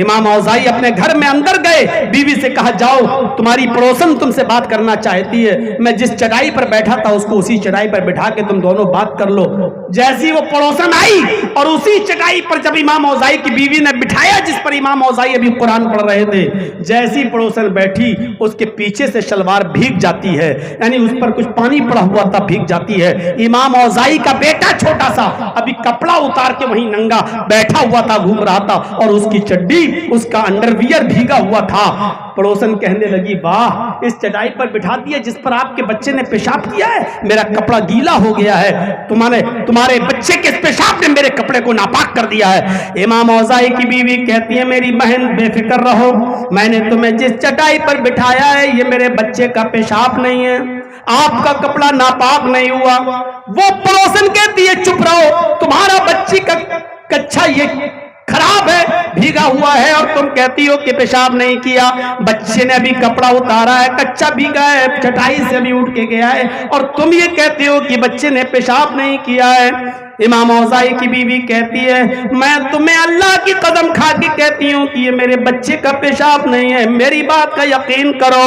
امام اوزائی اپنے گھر میں اندر گئے, بیوی سے کہا جاؤ تمہاری پڑوسن تم سے بات کرنا چاہتی ہے, میں جس چٹائی پر بیٹھا تھا اس کو اسی چٹائی پر بٹھا کے تم دونوں بات کر لو. جیسی وہ پڑوسن آئی اور اسی چٹائی پر جب امام اوزائی کی بیوی نے بٹھایا جس پر امام اوزائی ابھی قرآن پڑھ رہے تھے, جیسی پڑوسن بیٹھی اس کے پیچھے سے شلوار بھیگ جاتی ہے, یعنی اس پر کچھ پانی پڑا ہوا تھا, بھیگ جاتی ہے. امام اوزائی کا بیٹا چھوٹا سا ابھی کپڑا اتار کے وہیں ننگا بیٹھا ہوا تھا, گھوم رہا تھا, اور اس کی چڈی اس کا انڈر ویئر بھیگا ہوا تھا. پڑوسن کہنے لگی واہ, اس چٹائی پر بٹھا دیا جس پر آپ کے بچے نے پیشاب کیا ہے, میرا کپڑا گیلا ہو گیا ہے, تمہارے بچے کے پیشاب نے میرے کپڑے کو ناپاک کر دیا ہے. امام اوزائی کی بیوی کہتی ہے میری بہن بے فکر رہو, میں نے تمہیں جس چٹائی پر بٹھایا ہے یہ میرے بچے کا پیشاب نہیں ہے, آپ کا کپڑا ناپاک نہیں ہوا. وہ پڑوسن کہتی ہے چپ رہو, تمہارا بچی کا کچھا یہ خراب ہے, بھیگا ہوا ہے, اور تم کہتی ہو کہ پیشاب نہیں کیا. بچے نے ابھی کپڑا اتارا ہے, کچا بھیگا ہے, چٹائی سے ابھی اٹھ کے گیا ہے, اور تم یہ کہتے ہو کہ بچے نے پیشاب نہیں کیا ہے. امام اوزائی کی بیوی کہتی ہے میں تمہیں اللہ کی قسم کھا کے کہتی ہوں کہ یہ میرے بچے کا پیشاب نہیں ہے, میری بات کا یقین کرو.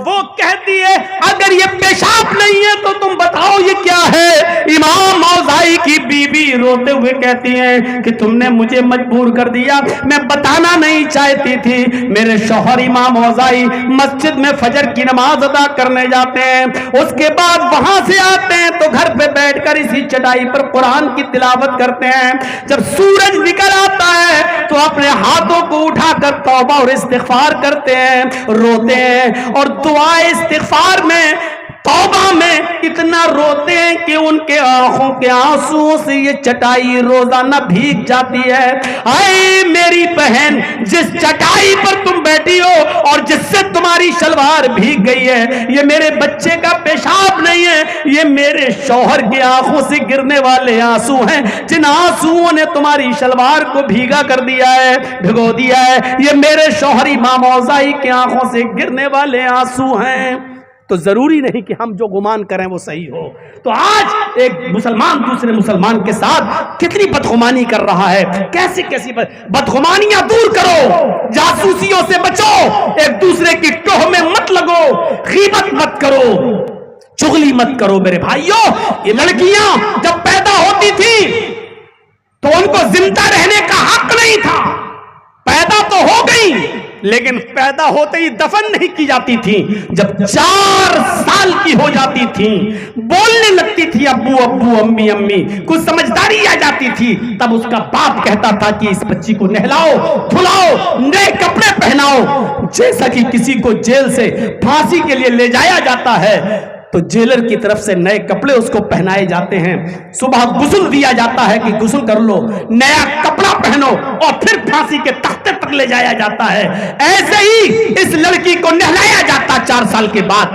وہ کہتی ہے اگر یہ پیشاب نہیں ہے تو تم بتاؤ یہ کیا ہے. امام اوزائی کی بیوی روتے ہوئے کہتی ہیں کہ تم نے مجھے مجبور کر دیا, میں بتانا نہیں چاہتی تھی. میرے شوہر امام اوزائی مسجد میں فجر کی نماز ادا کرنے جاتے ہیں, اس کے بعد وہاں سے آتے ہیں تو گھر پہ بیٹھ کر اسی چٹائی پر قرآن کی تلاوت کرتے ہیں. جب سورج نکل آتا ہے تو اپنے ہاتھوں کو اٹھا کر توبہ اور استغفار کرتے ہیں, روتے ہیں, اور دعائے استغفار میں توبہ میں اتنا روتے ہیں کہ ان کے آنکھوں کے آنسو سے یہ چٹائی روزانہ بھیگ جاتی ہے. اے میری بہن, جس چٹائی پر تم بیٹھی ہو اور جس سے تمہاری شلوار بھیگ گئی ہے یہ میرے بچے کا پیشاب نہیں ہے, یہ میرے شوہر کی آنکھوں سے گرنے والے آنسو ہیں, جن آنسوؤں نے تمہاری شلوار کو بھیگا کر دیا ہے, بھگو دیا ہے. یہ میرے شوہر امام اوزائی کی آنکھوں سے گرنے والے آنسو ہیں. تو ضروری نہیں کہ ہم جو گمان کریں وہ صحیح ہو. تو آج ایک مسلمان دوسرے مسلمان کے ساتھ کتنی بدگمانی کر رہا ہے, کیسی بدگمانیاں دور کرو, جاسوسیوں سے بچو, ایک دوسرے کی ٹوہ میں مت لگو, غیبت مت کرو, چغلی مت کرو. میرے بھائیوں, یہ لڑکیاں جب پیدا ہوتی تھی تو ان کو زندہ رہنے کا حق نہیں تھا. پیدا تو ہو گئی لیکن پیدا ہوتے ہی دفن نہیں کی جاتی تھی. جب 4 سال کی ہو جاتی تھی, بولنے لگتی تھی ابو ابو, امی امی, کچھ سمجھداری آ جاتی تھی, تب اس کا باپ کہتا تھا کہ اس بچی کو نہلاؤ, دھلاؤ, نئے کپڑے پہناؤ. جیسا کہ کسی کو جیل سے پھانسی کے لیے لے جایا جاتا ہے تو جیلر کی طرف سے نئے کپڑے اس کو پہنائے جاتے ہیں, صبح غسل دیا جاتا ہے کہ غسل کر لو, نیا کپڑا پہنو, اور پھر پھانسی کے تختے تک لے جایا جاتا ہے. ایسے ہی اس لڑکی کو نہلایا جاتا 4 سال کے بعد.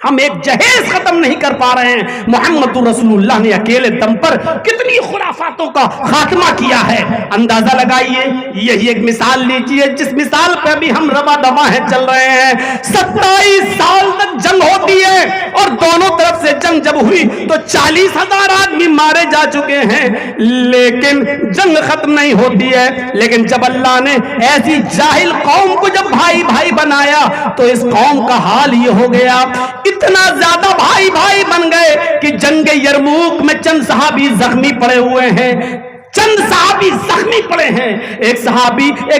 ہم ایک جہیز ختم نہیں کر پا رہے ہیں. محمد رسول اللہ نے اکیلے دم پر کتنی خرافاتوں کا خاتمہ کیا ہے. اندازہ لگائیے. یہی ایک مثال لیجئے جس مثال پہ بھی ہم روا دوا ہیں چل رہے ہیں. 27 سال تک جنگ ہوتی ہے اور دونوں طرف سے جنگ جب ہوئی تو 40,000 آدمی مارے جا چکے ہیں, لیکن جنگ ختم نہیں ہوتی ہے. لیکن جب اللہ نے ایسی جاہل قوم کو جب بھائی بھائی بنایا تو اس قوم کا حال یہ ہو گیا, اتنا زیادہ بھائی بھائی بن گئے کہ جنگ یرموک میں چند صحابی زخمی پڑے ہوئے ہیں. چند صحابی زخمی پڑے ہیں. ایک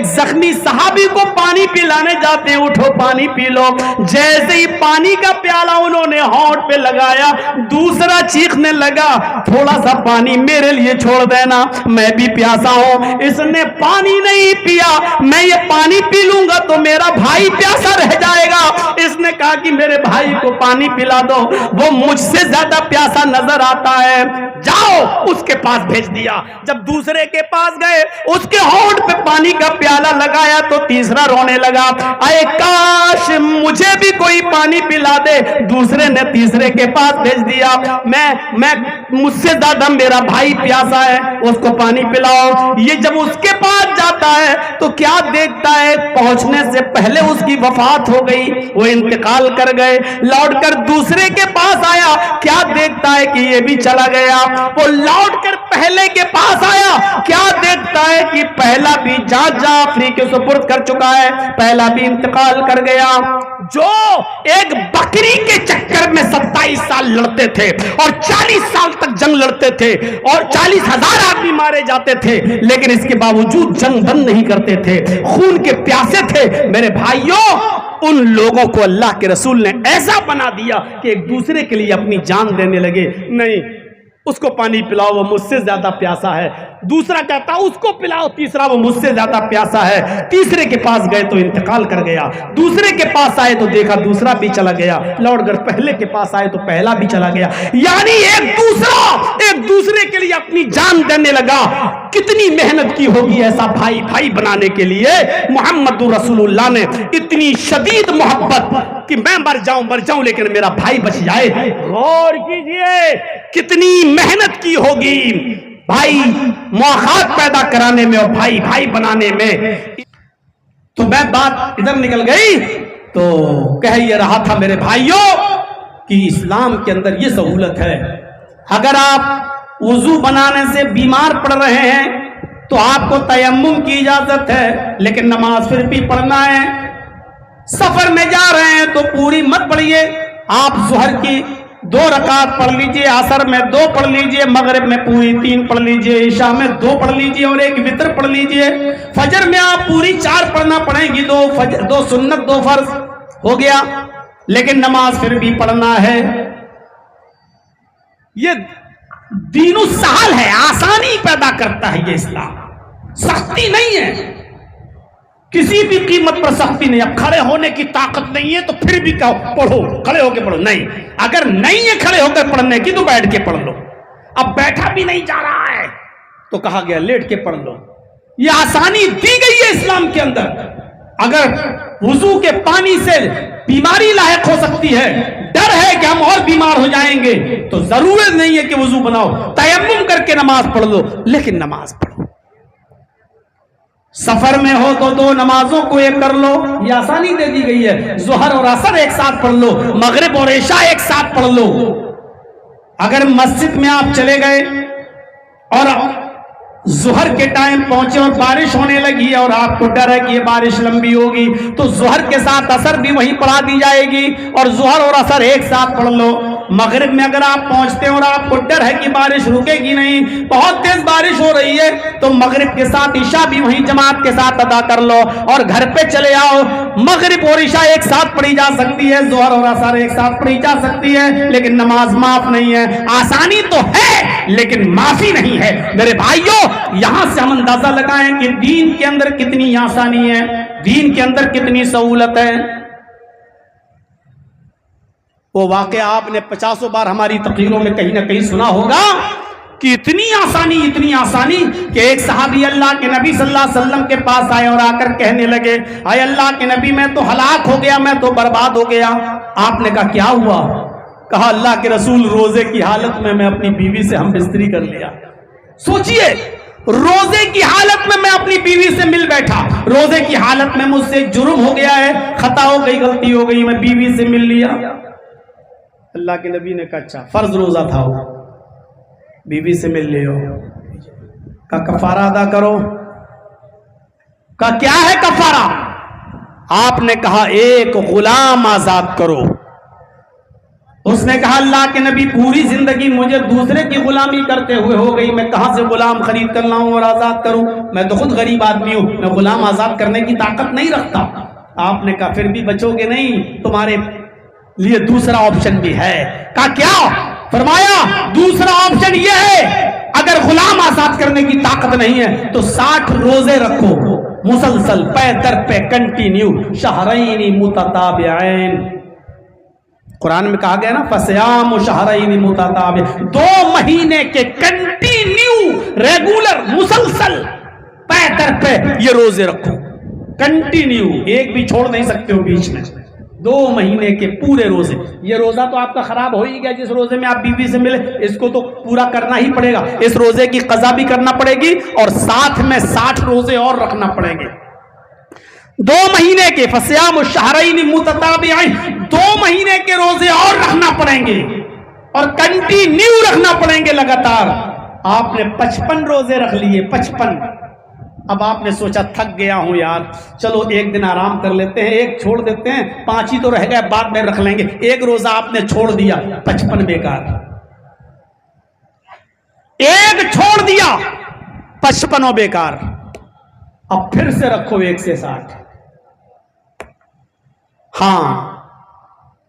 زخمی صحابی کو پانی پلانے جاتے ہیں, اٹھو پانی پی لو. جیسے ہی پانی کا پیالہ انہوں نے ہونٹ پہ لگایا, دوسرا چیخنے لگا, تھوڑا سا پانی میرے لیے چھوڑ دینا, میں بھی پیاسا ہوں. اس نے پانی نہیں پیا. میں یہ پانی پی لوں گا تو میرا بھائی پیاسا رہ جائے گا. اس نے کہا کہ میرے بھائی کو پانی پلا دو, وہ مجھ سے زیادہ پیاسا نظر آتا ہے, جاؤ اس کے پاس بھیج دیا. جب دوسرے کے پاس گئے, اس کے ہونٹ پہ پانی کا پیالہ لگایا تو تیسرا رونے لگا, اے کاش مجھے بھی کوئی پانی پلا دے. دوسرے نے تیسرے کے پاس بھیج دیا, میں مجھ سے زیادہ میرا بھائی پیاسا ہے, اس کو پانی پلاؤ. یہ جب اس کے پاس جاتا ہے تو کیا دیکھتا ہے, پہنچنے سے پہلے اس کی وفات ہو گئی, وہ انتقال کر گئے. لوٹ کر دوسرے کے پاس آیا, کیا دیکھتا ہے کہ یہ بھی چلا گیا. وہ لوٹ کر پہلے کے پاس آیا, کیا دیکھتا ہے کہ پہلا بھی جعفری کے سپرد کر چکا ہے, پہلا بھی انتقال کر گیا. جو ایک بکری کے چکر میں 27 سال لڑتے تھے اور 40 سال تک جنگ لڑتے تھے اور 40,000 آدمی مارے جاتے تھے, لیکن اس کے باوجود جنگ بند نہیں کرتے تھے, خون کے پیاسے تھے. میرے بھائیوں, ان لوگوں کو اللہ کے رسول نے ایسا بنا دیا کہ ایک دوسرے کے لیے اپنی جان دینے لگے. نہیں, اس کو پانی پلاؤ, وہ مجھ سے زیادہ پیاسا ہے. دوسرا کہتا اس کو پلاؤ, تیسرا وہ مجھ سے زیادہ پیاسا ہے. تیسرے کے پاس گئے تو انتقال کر گیا, دوسرے کے پاس آئے تو دیکھا دوسرا بھی چلا گیا, لوٹ کر پہلے کے پاس آئے تو پہلا بھی چلا گیا. یعنی ایک دوسرے کے لیے اپنی جان دینے لگا. کتنی محنت کی ہوگی ایسا بھائی بھائی بنانے کے لیے. محمد رسول اللہ نے اتنی شدید محبت کہ میں مر جاؤں لیکن میرا بھائی بچ جائے. غور کیجئے کتنی محنت کی ہوگی بھائی مواخات پیدا کرانے میں اور بھائی بھائی بنانے میں. تو میں بات ادھر نکل گئی تو کہہ یہ رہا تھا میرے بھائیوں کہ اسلام کے اندر یہ سہولت ہے. اگر آپ وضو بنانے سے بیمار پڑ رہے ہیں تو آپ کو تیمم کی اجازت ہے, لیکن نماز پھر بھی پڑھنا ہے. سفر میں جا رہے ہیں تو پوری مت پڑھیے, آپ ظہر کی 2 رکعت پڑھ لیجئے, عصر میں 2 پڑھ لیجئے, مغرب میں پوری 3 پڑھ لیجئے, عشاء میں 2 پڑھ لیجئے اور 1 وتر پڑھ لیجئے. فجر میں آپ پوری 4 پڑھنا پڑیں گی, 2 سنت 2 فرض ہو گیا, لیکن نماز پھر بھی پڑھنا ہے. یہ دین السہل ہے, آسانی پیدا کرتا ہے یہ اسلام, سختی نہیں ہے. کسی بھی قیمت پر سختی نہیں. اب کھڑے ہونے کی طاقت نہیں ہے تو پھر بھی کہو پڑھو, کھڑے ہو کے پڑھو. نہیں, اگر نہیں ہے کھڑے ہو کر پڑھنے کی تو بیٹھ کے پڑھ لو. اب بیٹھا بھی نہیں جا رہا ہے تو کہا گیا لیٹ کے پڑھ لو. یہ آسانی دی گئی ہے اسلام کے اندر. اگر وضو کے پانی سے بیماری لاحق ہو سکتی ہے, ڈر ہے کہ ہم اور بیمار ہو جائیں گے, تو ضرورت نہیں ہے کہ وضو بناؤ, تیمم کر کے نماز پڑھ لو, لیکن نماز پڑھو. سفر میں ہو تو 2 نمازوں کو ایک کر لو, یہ آسانی دے دی گئی ہے. ظہر اور عصر ایک ساتھ پڑھ لو, مغرب اور عشاء ایک ساتھ پڑھ لو. اگر مسجد میں آپ چلے گئے اور ظہر کے ٹائم پہنچے اور بارش ہونے لگی اور آپ کو ڈر ہے کہ یہ بارش لمبی ہوگی, تو ظہر کے ساتھ عصر بھی وہیں پڑھا دی جائے گی اور ظہر اور عصر ایک ساتھ پڑھ لو. مغرب میں اگر آپ پہنچتے ہیں اور آپ کو ڈر ہے کہ بارش رکے گی نہیں, بہت تیز بارش ہو رہی ہے, تو مغرب کے ساتھ عشاء بھی وہیں جماعت کے ساتھ ادا کر لو اور گھر پہ چلے آؤ. مغرب اور عشاء ایک ساتھ پڑھی جا سکتی ہے, ظہر اور عصر ایک ساتھ پڑھی جا سکتی ہے, لیکن نماز معاف نہیں ہے. آسانی تو ہے لیکن معافی نہیں ہے. میرے بھائیوں, یہاں سے ہم اندازہ لگائیں کہ دین کے اندر کتنی آسانی ہے, دین کے اندر کتنی سہولت ہے. وہ واقعہ آپ نے 50 بار ہماری تقریروں میں کہیں نہ کہیں سنا ہوگا کہ اتنی آسانی کہ ایک صحابی اللہ کے نبی صلی اللہ علیہ وسلم کے پاس آئے اور آ کر کہنے لگے, اے اللہ کے نبی میں تو ہلاک ہو گیا, میں تو برباد ہو گیا. آپ نے کہا کیا ہوا؟ کہا اللہ کے رسول روزے کی حالت میں اپنی بیوی سے ہم بستری کر لیا۔ سوچئے، روزے کی حالت میں اپنی بیوی سے مل بیٹھا، روزے کی حالت میں مجھ سے ایک جرم ہو گیا ہے، خطا ہو گئی، غلطی ہو گئی، میں بیوی سے مل لیا۔ اللہ کے نبی نے کہا اچھا فرض روزہ تھا، وہ بیوی سے مل لے ہو، کہا کفارہ ادا کرو۔ کہا کیا ہے کفارہ؟ آپ نے کہا ایک غلام آزاد کرو۔ اس نے کہا اللہ کے نبی پوری زندگی مجھے دوسرے کی غلامی کرتے ہوئے ہو گئی، میں کہاں سے غلام خرید کر لاؤں اور آزاد کروں؟ میں تو خود غریب آدمی ہوں، میں غلام آزاد کرنے کی طاقت نہیں رکھتا۔ آپ نے کہا پھر بھی بچو گے نہیں، تمہارے لیے دوسرا آپشن بھی ہے۔ کہا کیا؟ فرمایا دوسرا آپشن یہ ہے اگر غلام آزاد کرنے کی طاقت نہیں ہے تو 60 روزے رکھو مسلسل، پے در پہ، کنٹینیو، شہرین متتابعین۔ قرآن میں کہا گیا نا فصیام شہرین متتابعین، 2 مہینے کے کنٹینیو، ریگولر، مسلسل، پے در پہ یہ روزے رکھو، کنٹینیو، ایک بھی چھوڑ نہیں سکتے ہو بیچ میں، 2 مہینے کے پورے روزے۔ یہ روزہ تو آپ کا خراب ہو ہی گیا، جس روزے میں آپ بیوی سے ملے اس کو تو پورا کرنا ہی پڑے گا، اس روزے کی قضا بھی کرنا پڑے گی اور ساتھ میں 60 روزے اور رکھنا پڑیں گے۔ 2 مہینے کے فصیام الشہرین متتابعین، 2 مہینے کے روزے اور رکھنا پڑیں گے اور کنٹینیو رکھنا پڑیں گے لگاتار۔ آپ نے 55 روزے رکھ لیے، 55۔ اب آپ نے سوچا تھک گیا ہوں یار، چلو ایک دن آرام کر لیتے ہیں، ایک چھوڑ دیتے ہیں، 5 ہی تو رہ گئے بعد میں رکھ لیں گے۔ ایک روزہ آپ نے چھوڑ دیا، 55 بیکار۔ ایک چھوڑ دیا، 55 بیکار۔ اب پھر سے رکھو 1 سے 60۔ ہاں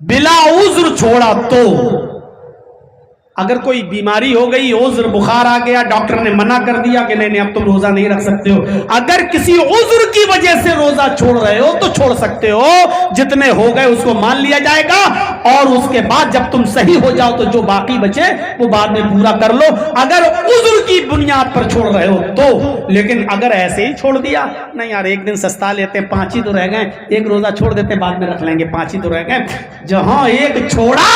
بلا عذر چھوڑا تو، اگر کوئی بیماری ہو گئی، عذر، بخار آ گیا، ڈاکٹر نے منع کر دیا کہ نہیں اب تم روزہ نہیں رکھ سکتے ہو، اگر کسی عذر کی وجہ سے روزہ چھوڑ رہے ہو تو چھوڑ سکتے ہو، جتنے ہو گئے اس کو مان لیا جائے گا اور اس کے بعد جب تم صحیح ہو جاؤ تو جو باقی بچے وہ بعد میں پورا کر لو، اگر عذر کی بنیاد پر چھوڑ رہے ہو تو۔ لیکن اگر ایسے ہی چھوڑ دیا، نہیں یار ایک دن سستا لیتے ہیں، 5 ہی تو رہ گئے، ایک روزہ چھوڑ دیتے بعد میں رکھ لیں گے، 5 ہی تو رہ گئے، جہاں ایک چھوڑا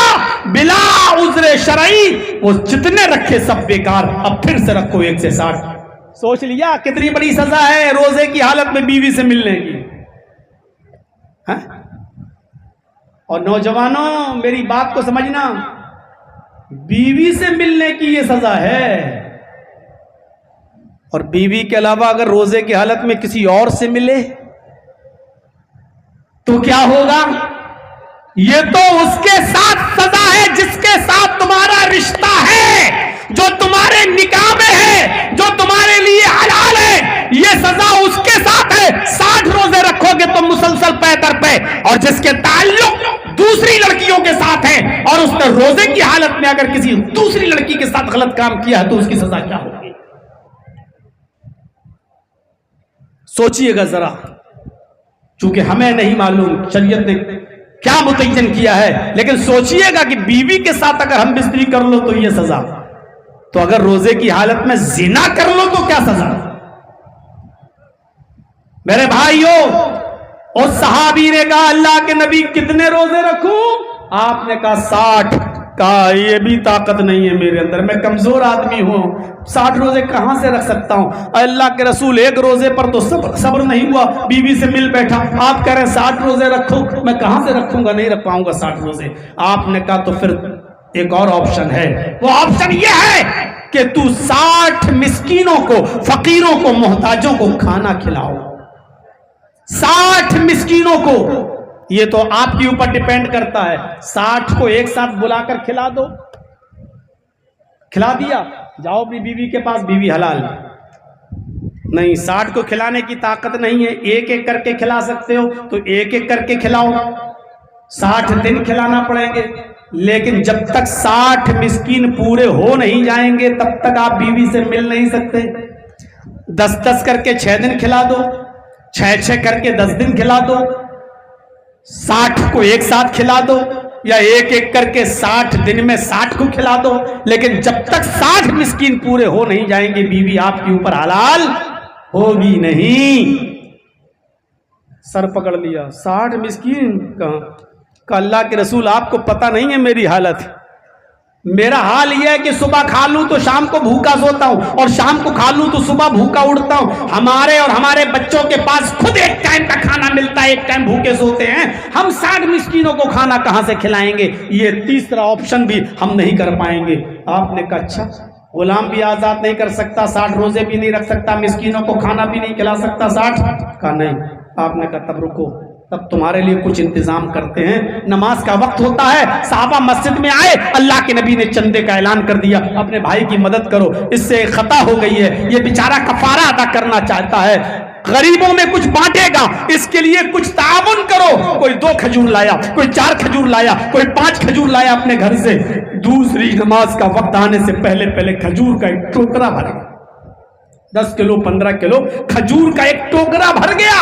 بلا عذر شرعی وہ جتنے رکھے سب بیکار۔ اب پھر سے رکھو 1 سے 60۔ سوچ لیا کتنی بڑی سزا ہے روزے کی حالت میں بیوی سے ملنے کی؟ اور نوجوانوں میری بات کو سمجھنا، بیوی سے ملنے کی یہ سزا ہے، اور بیوی کے علاوہ اگر روزے کی حالت میں کسی اور سے ملے تو کیا ہوگا؟ یہ تو اس کے ساتھ سزا ہے جس کے ساتھ تمہارا رشتہ ہے، جو تمہارے نکاح میں ہے، جو تمہارے لیے حلال ہے، یہ سزا اس کے ساتھ ہے۔ 60 روزے رکھو گے تم مسلسل پے در پہ، اور جس کے تعلق دوسری لڑکیوں کے ساتھ ہے اور اس نے روزے کی حالت میں اگر کسی دوسری لڑکی کے ساتھ غلط کام کیا ہے تو اس کی سزا کیا ہوگی؟ سوچئے گا ذرا، چونکہ ہمیں نہیں معلوم شریعت نے کیا متعین کیا ہے، لیکن سوچئے گا کہ بیوی کے ساتھ اگر ہم بستری کر لو تو یہ سزا، تو اگر روزے کی حالت میں زنا کر لو تو کیا سزا؟ میرے بھائیوں، اور صحابی نے کہا اللہ کے نبی کتنے روزے رکھوں؟ آپ نے کہا 60۔ کہا یہ بھی طاقت نہیں ہے میرے اندر، میں کمزور آدمی ہوں، 60 روزے کہاں سے رکھ سکتا ہوں؟ اللہ کے رسول ایک روزے پر تو صبر نہیں ہوا، بیوی سے مل بیٹھا، آپ کہہ رہے ہیں 60 روزے رکھو، میں کہاں سے رکھوں گا، نہیں رکھ پاؤں گا 60 روزے۔ آپ نے کہا تو پھر ایک اور آپشن ہے، وہ آپشن یہ ہے کہ تو 60 مسکینوں کو، فقیروں کو، محتاجوں کو کھانا کھلاؤ، 60 مسکینوں کو۔ یہ تو آپ کے اوپر ڈیپینڈ کرتا ہے، 60 کو ایک ساتھ بلا کر کھلا دو، کھلا دیا، جاؤ اپنی بیوی کے پاس، بیوی حلال۔ نہیں 60 کو کھلانے کی طاقت نہیں ہے، ایک ایک کر کے کھلا سکتے ہو تو ایک ایک کر کے کھلاؤ، 60 دن کھلانا پڑیں گے، لیکن جب تک 60 مسکین پورے ہو نہیں جائیں گے تب تک آپ بیوی سے مل نہیں سکتے۔ 10 کر کے 6 دن کھلا دو، 6 کر کے 10 دن کھلا دو، 60 کو ایک ساتھ کھلا دو، یا ایک ایک کر کے 60 دن میں 60 کو کھلا دو، لیکن جب تک 60 مسکین پورے ہو نہیں جائیں گے بیوی آپ کے اوپر حلال ہوگی نہیں۔ سر پکڑ لیا، 60 مسکین کہاں؟ کہ اللہ کے رسول آپ کو پتہ نہیں ہے میری حالت، میرا حال یہ ہے کہ صبح کھا لوں تو شام کو بھوکا سوتا ہوں، اور شام کو کھا لوں تو صبح بھوکا اٹھتا ہوں۔ ہمارے اور ہمارے بچوں کے پاس خود ایک ٹائم کا کھانا ملتا ہے، ایک ٹائم بھوکے سوتے ہیں، ہم 60 مسکینوں کو کھانا کہاں سے کھلائیں گے؟ یہ تیسرا آپشن بھی ہم نہیں کر پائیں گے۔ آپ نے کہا اچھا، غلام بھی آزاد نہیں کر سکتا، 60 روزے بھی نہیں رکھ سکتا، مسکینوں کو کھانا بھی نہیں کھلا سکتا 60؟ کہا نہیں۔ آپ نے کہا تب رکو، تب تمہارے لیے کچھ انتظام کرتے ہیں۔ نماز کا وقت ہوتا ہے، صحابہ مسجد میں آئے، اللہ کے نبی نے چندے کا اعلان کر دیا، اپنے بھائی کی مدد کرو، اس سے ایک خطا ہو گئی ہے، یہ بیچارہ کفارہ ادا کرنا چاہتا ہے، غریبوں میں کچھ بانٹے گا، اس کے لیے کچھ تعاون کرو۔ کوئی 2 کھجور لایا، کوئی 4 کھجور لایا، کوئی 5 کھجور لایا اپنے گھر سے۔ دوسری نماز کا وقت آنے سے پہلے کھجور کا ایک ٹوکرا بھر گیا، 10 کلو 15 کلو کھجور کا ایک ٹوکرا بھر گیا۔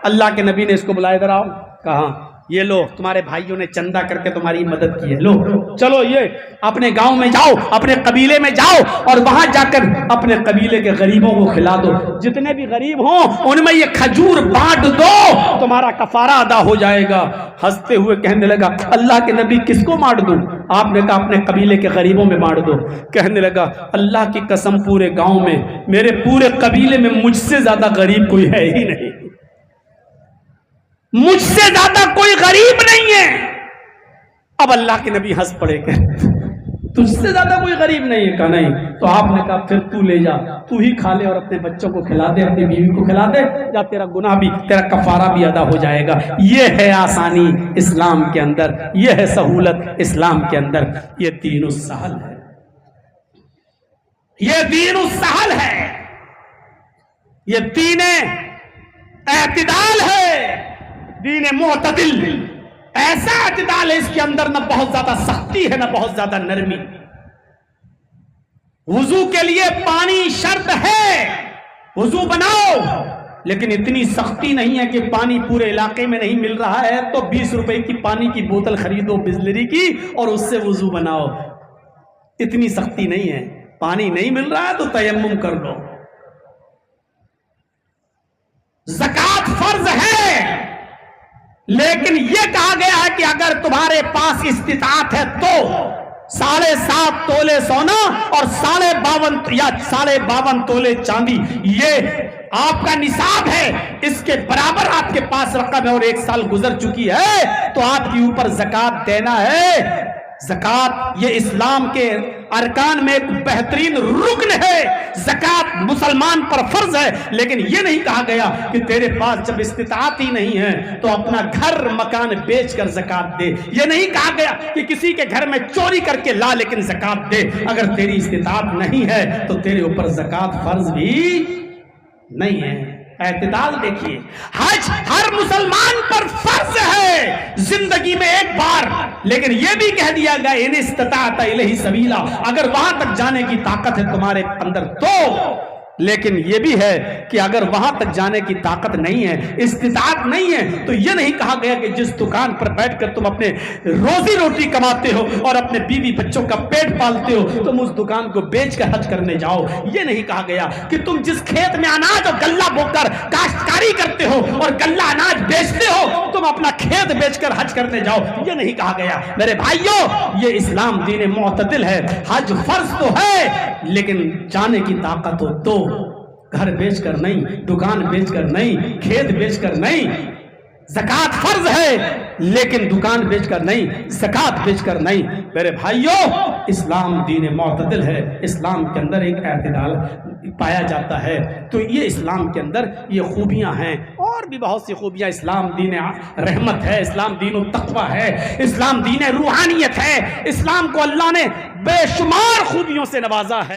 اللہ کے نبی نے اس کو بلائے، ادھر آؤ، کہا یہ لو، تمہارے بھائیوں نے چندہ کر کے تمہاری مدد کی ہے، لو چلو یہ اپنے گاؤں میں جاؤ، اپنے قبیلے میں جاؤ، اور وہاں جا کر اپنے قبیلے کے غریبوں کو کھلا دو، جتنے بھی غریب ہوں ان میں یہ کھجور بانٹ دو، تمہارا کفارہ ادا ہو جائے گا۔ ہنستے ہوئے کہنے لگا اللہ کے نبی کس کو بانٹ دوں؟ آپ نے کہا اپنے قبیلے کے غریبوں میں بانٹ دو۔ کہنے لگا اللہ کی قسم پورے گاؤں میں، میرے پورے قبیلے میں مجھ سے زیادہ غریب کوئی ہے ہی نہیں، مجھ سے زیادہ کوئی غریب نہیں ہے۔ اب اللہ کے نبی ہنس پڑے کہ تجھ سے زیادہ کوئی غریب نہیں ہے؟ کہا نہیں۔ تو آپ نے کہا پھر تو لے جا، تو ہی کھا لے اور اپنے بچوں کو کھلا دے، اپنی بیوی کو کھلا دے، یا تیرا گناہ بھی، تیرا کفارہ بھی ادا ہو جائے گا۔ یہ ہے آسانی اسلام کے اندر، یہ ہے سہولت اسلام کے اندر، یہ دین السہل ہے، یہ دین السہل ہے، یہ دین اعتدال ہے، دین معتدل۔ ایسا اعتدال ہے اس کے اندر، نہ بہت زیادہ سختی ہے نہ بہت زیادہ نرمی۔ وضو کے لیے پانی شرط ہے، وضو بناؤ، لیکن اتنی سختی نہیں ہے کہ پانی پورے علاقے میں نہیں مل رہا ہے تو 20 روپے کی پانی کی بوتل خریدو بسلری کی اور اس سے وضو بناؤ، اتنی سختی نہیں ہے۔ پانی نہیں مل رہا ہے تو تیمم کر لو۔ زکوٰۃ فرض ہے، لیکن یہ کہا گیا ہے کہ اگر تمہارے پاس استطاعت ہے تو 7.5 تولے سونا اور 52 تولے چاندی، یہ آپ کا نصاب ہے، اس کے برابر آپ کے پاس رقم ہے اور 1 سال گزر چکی ہے تو آپ کے اوپر زکوٰۃ دینا ہے۔ زکوٰۃ یہ اسلام کے ارکان میں ایک بہترین رکن ہے، زکوٰۃ مسلمان پر فرض ہے، لیکن یہ نہیں کہا گیا کہ تیرے پاس جب استطاعت ہی نہیں ہے تو اپنا گھر مکان بیچ کر زکوٰۃ دے، یہ نہیں کہا گیا کہ کسی کے گھر میں چوری کر کے لا لیکن زکوٰۃ دے۔ اگر تیری استطاعت نہیں ہے تو تیرے اوپر زکوٰۃ فرض بھی نہیں ہے۔ اعتدال دیکھیے، حج ہر مسلمان پر فرض ہے زندگی میں ایک بار، لیکن یہ بھی کہہ دیا گیا ان استطاعت الیہ سبیلا، اگر وہاں تک جانے کی طاقت ہے تمہارے اندر تو، لیکن یہ بھی ہے کہ اگر وہاں تک جانے کی طاقت نہیں ہے، استطاعت نہیں ہے، تو یہ نہیں کہا گیا کہ جس دکان پر بیٹھ کر تم اپنے روزی روٹی کماتے ہو اور اپنے بیوی بچوں کا پیٹ پالتے ہو تم اس دکان کو بیچ کر حج کرنے جاؤ۔ یہ نہیں کہا گیا کہ تم جس کھیت میں اناج اور غلہ بو کر کاشتکاری کرتے ہو اور غلہ اناج بیچتے ہو تم اپنا کھیت بیچ کر حج کرنے جاؤ، یہ نہیں کہا گیا۔ میرے بھائیوں، یہ اسلام دین معتدل ہے، حج فرض تو ہے لیکن جانے کی طاقت ہو تو، گھر بیچ کر نہیں، دکان بیچ کر نہیں، کھیت بیچ کر نہیں۔ زکوٰۃ فرض ہے لیکن دکان بیچ کر نہیں، زکوٰۃ بیچ کر نہیں۔ میرے بھائیوں، اسلام دین معتدل ہے، اسلام کے اندر ایک اعتدال پایا جاتا ہے، تو یہ اسلام کے اندر یہ خوبیاں ہیں، اور بھی بہت سی خوبیاں۔ اسلام دین رحمت ہے، اسلام دین التقویٰ ہے، اسلام دین روحانیت ہے، اسلام کو اللہ نے بے شمار خوبیوں سے نوازا ہے۔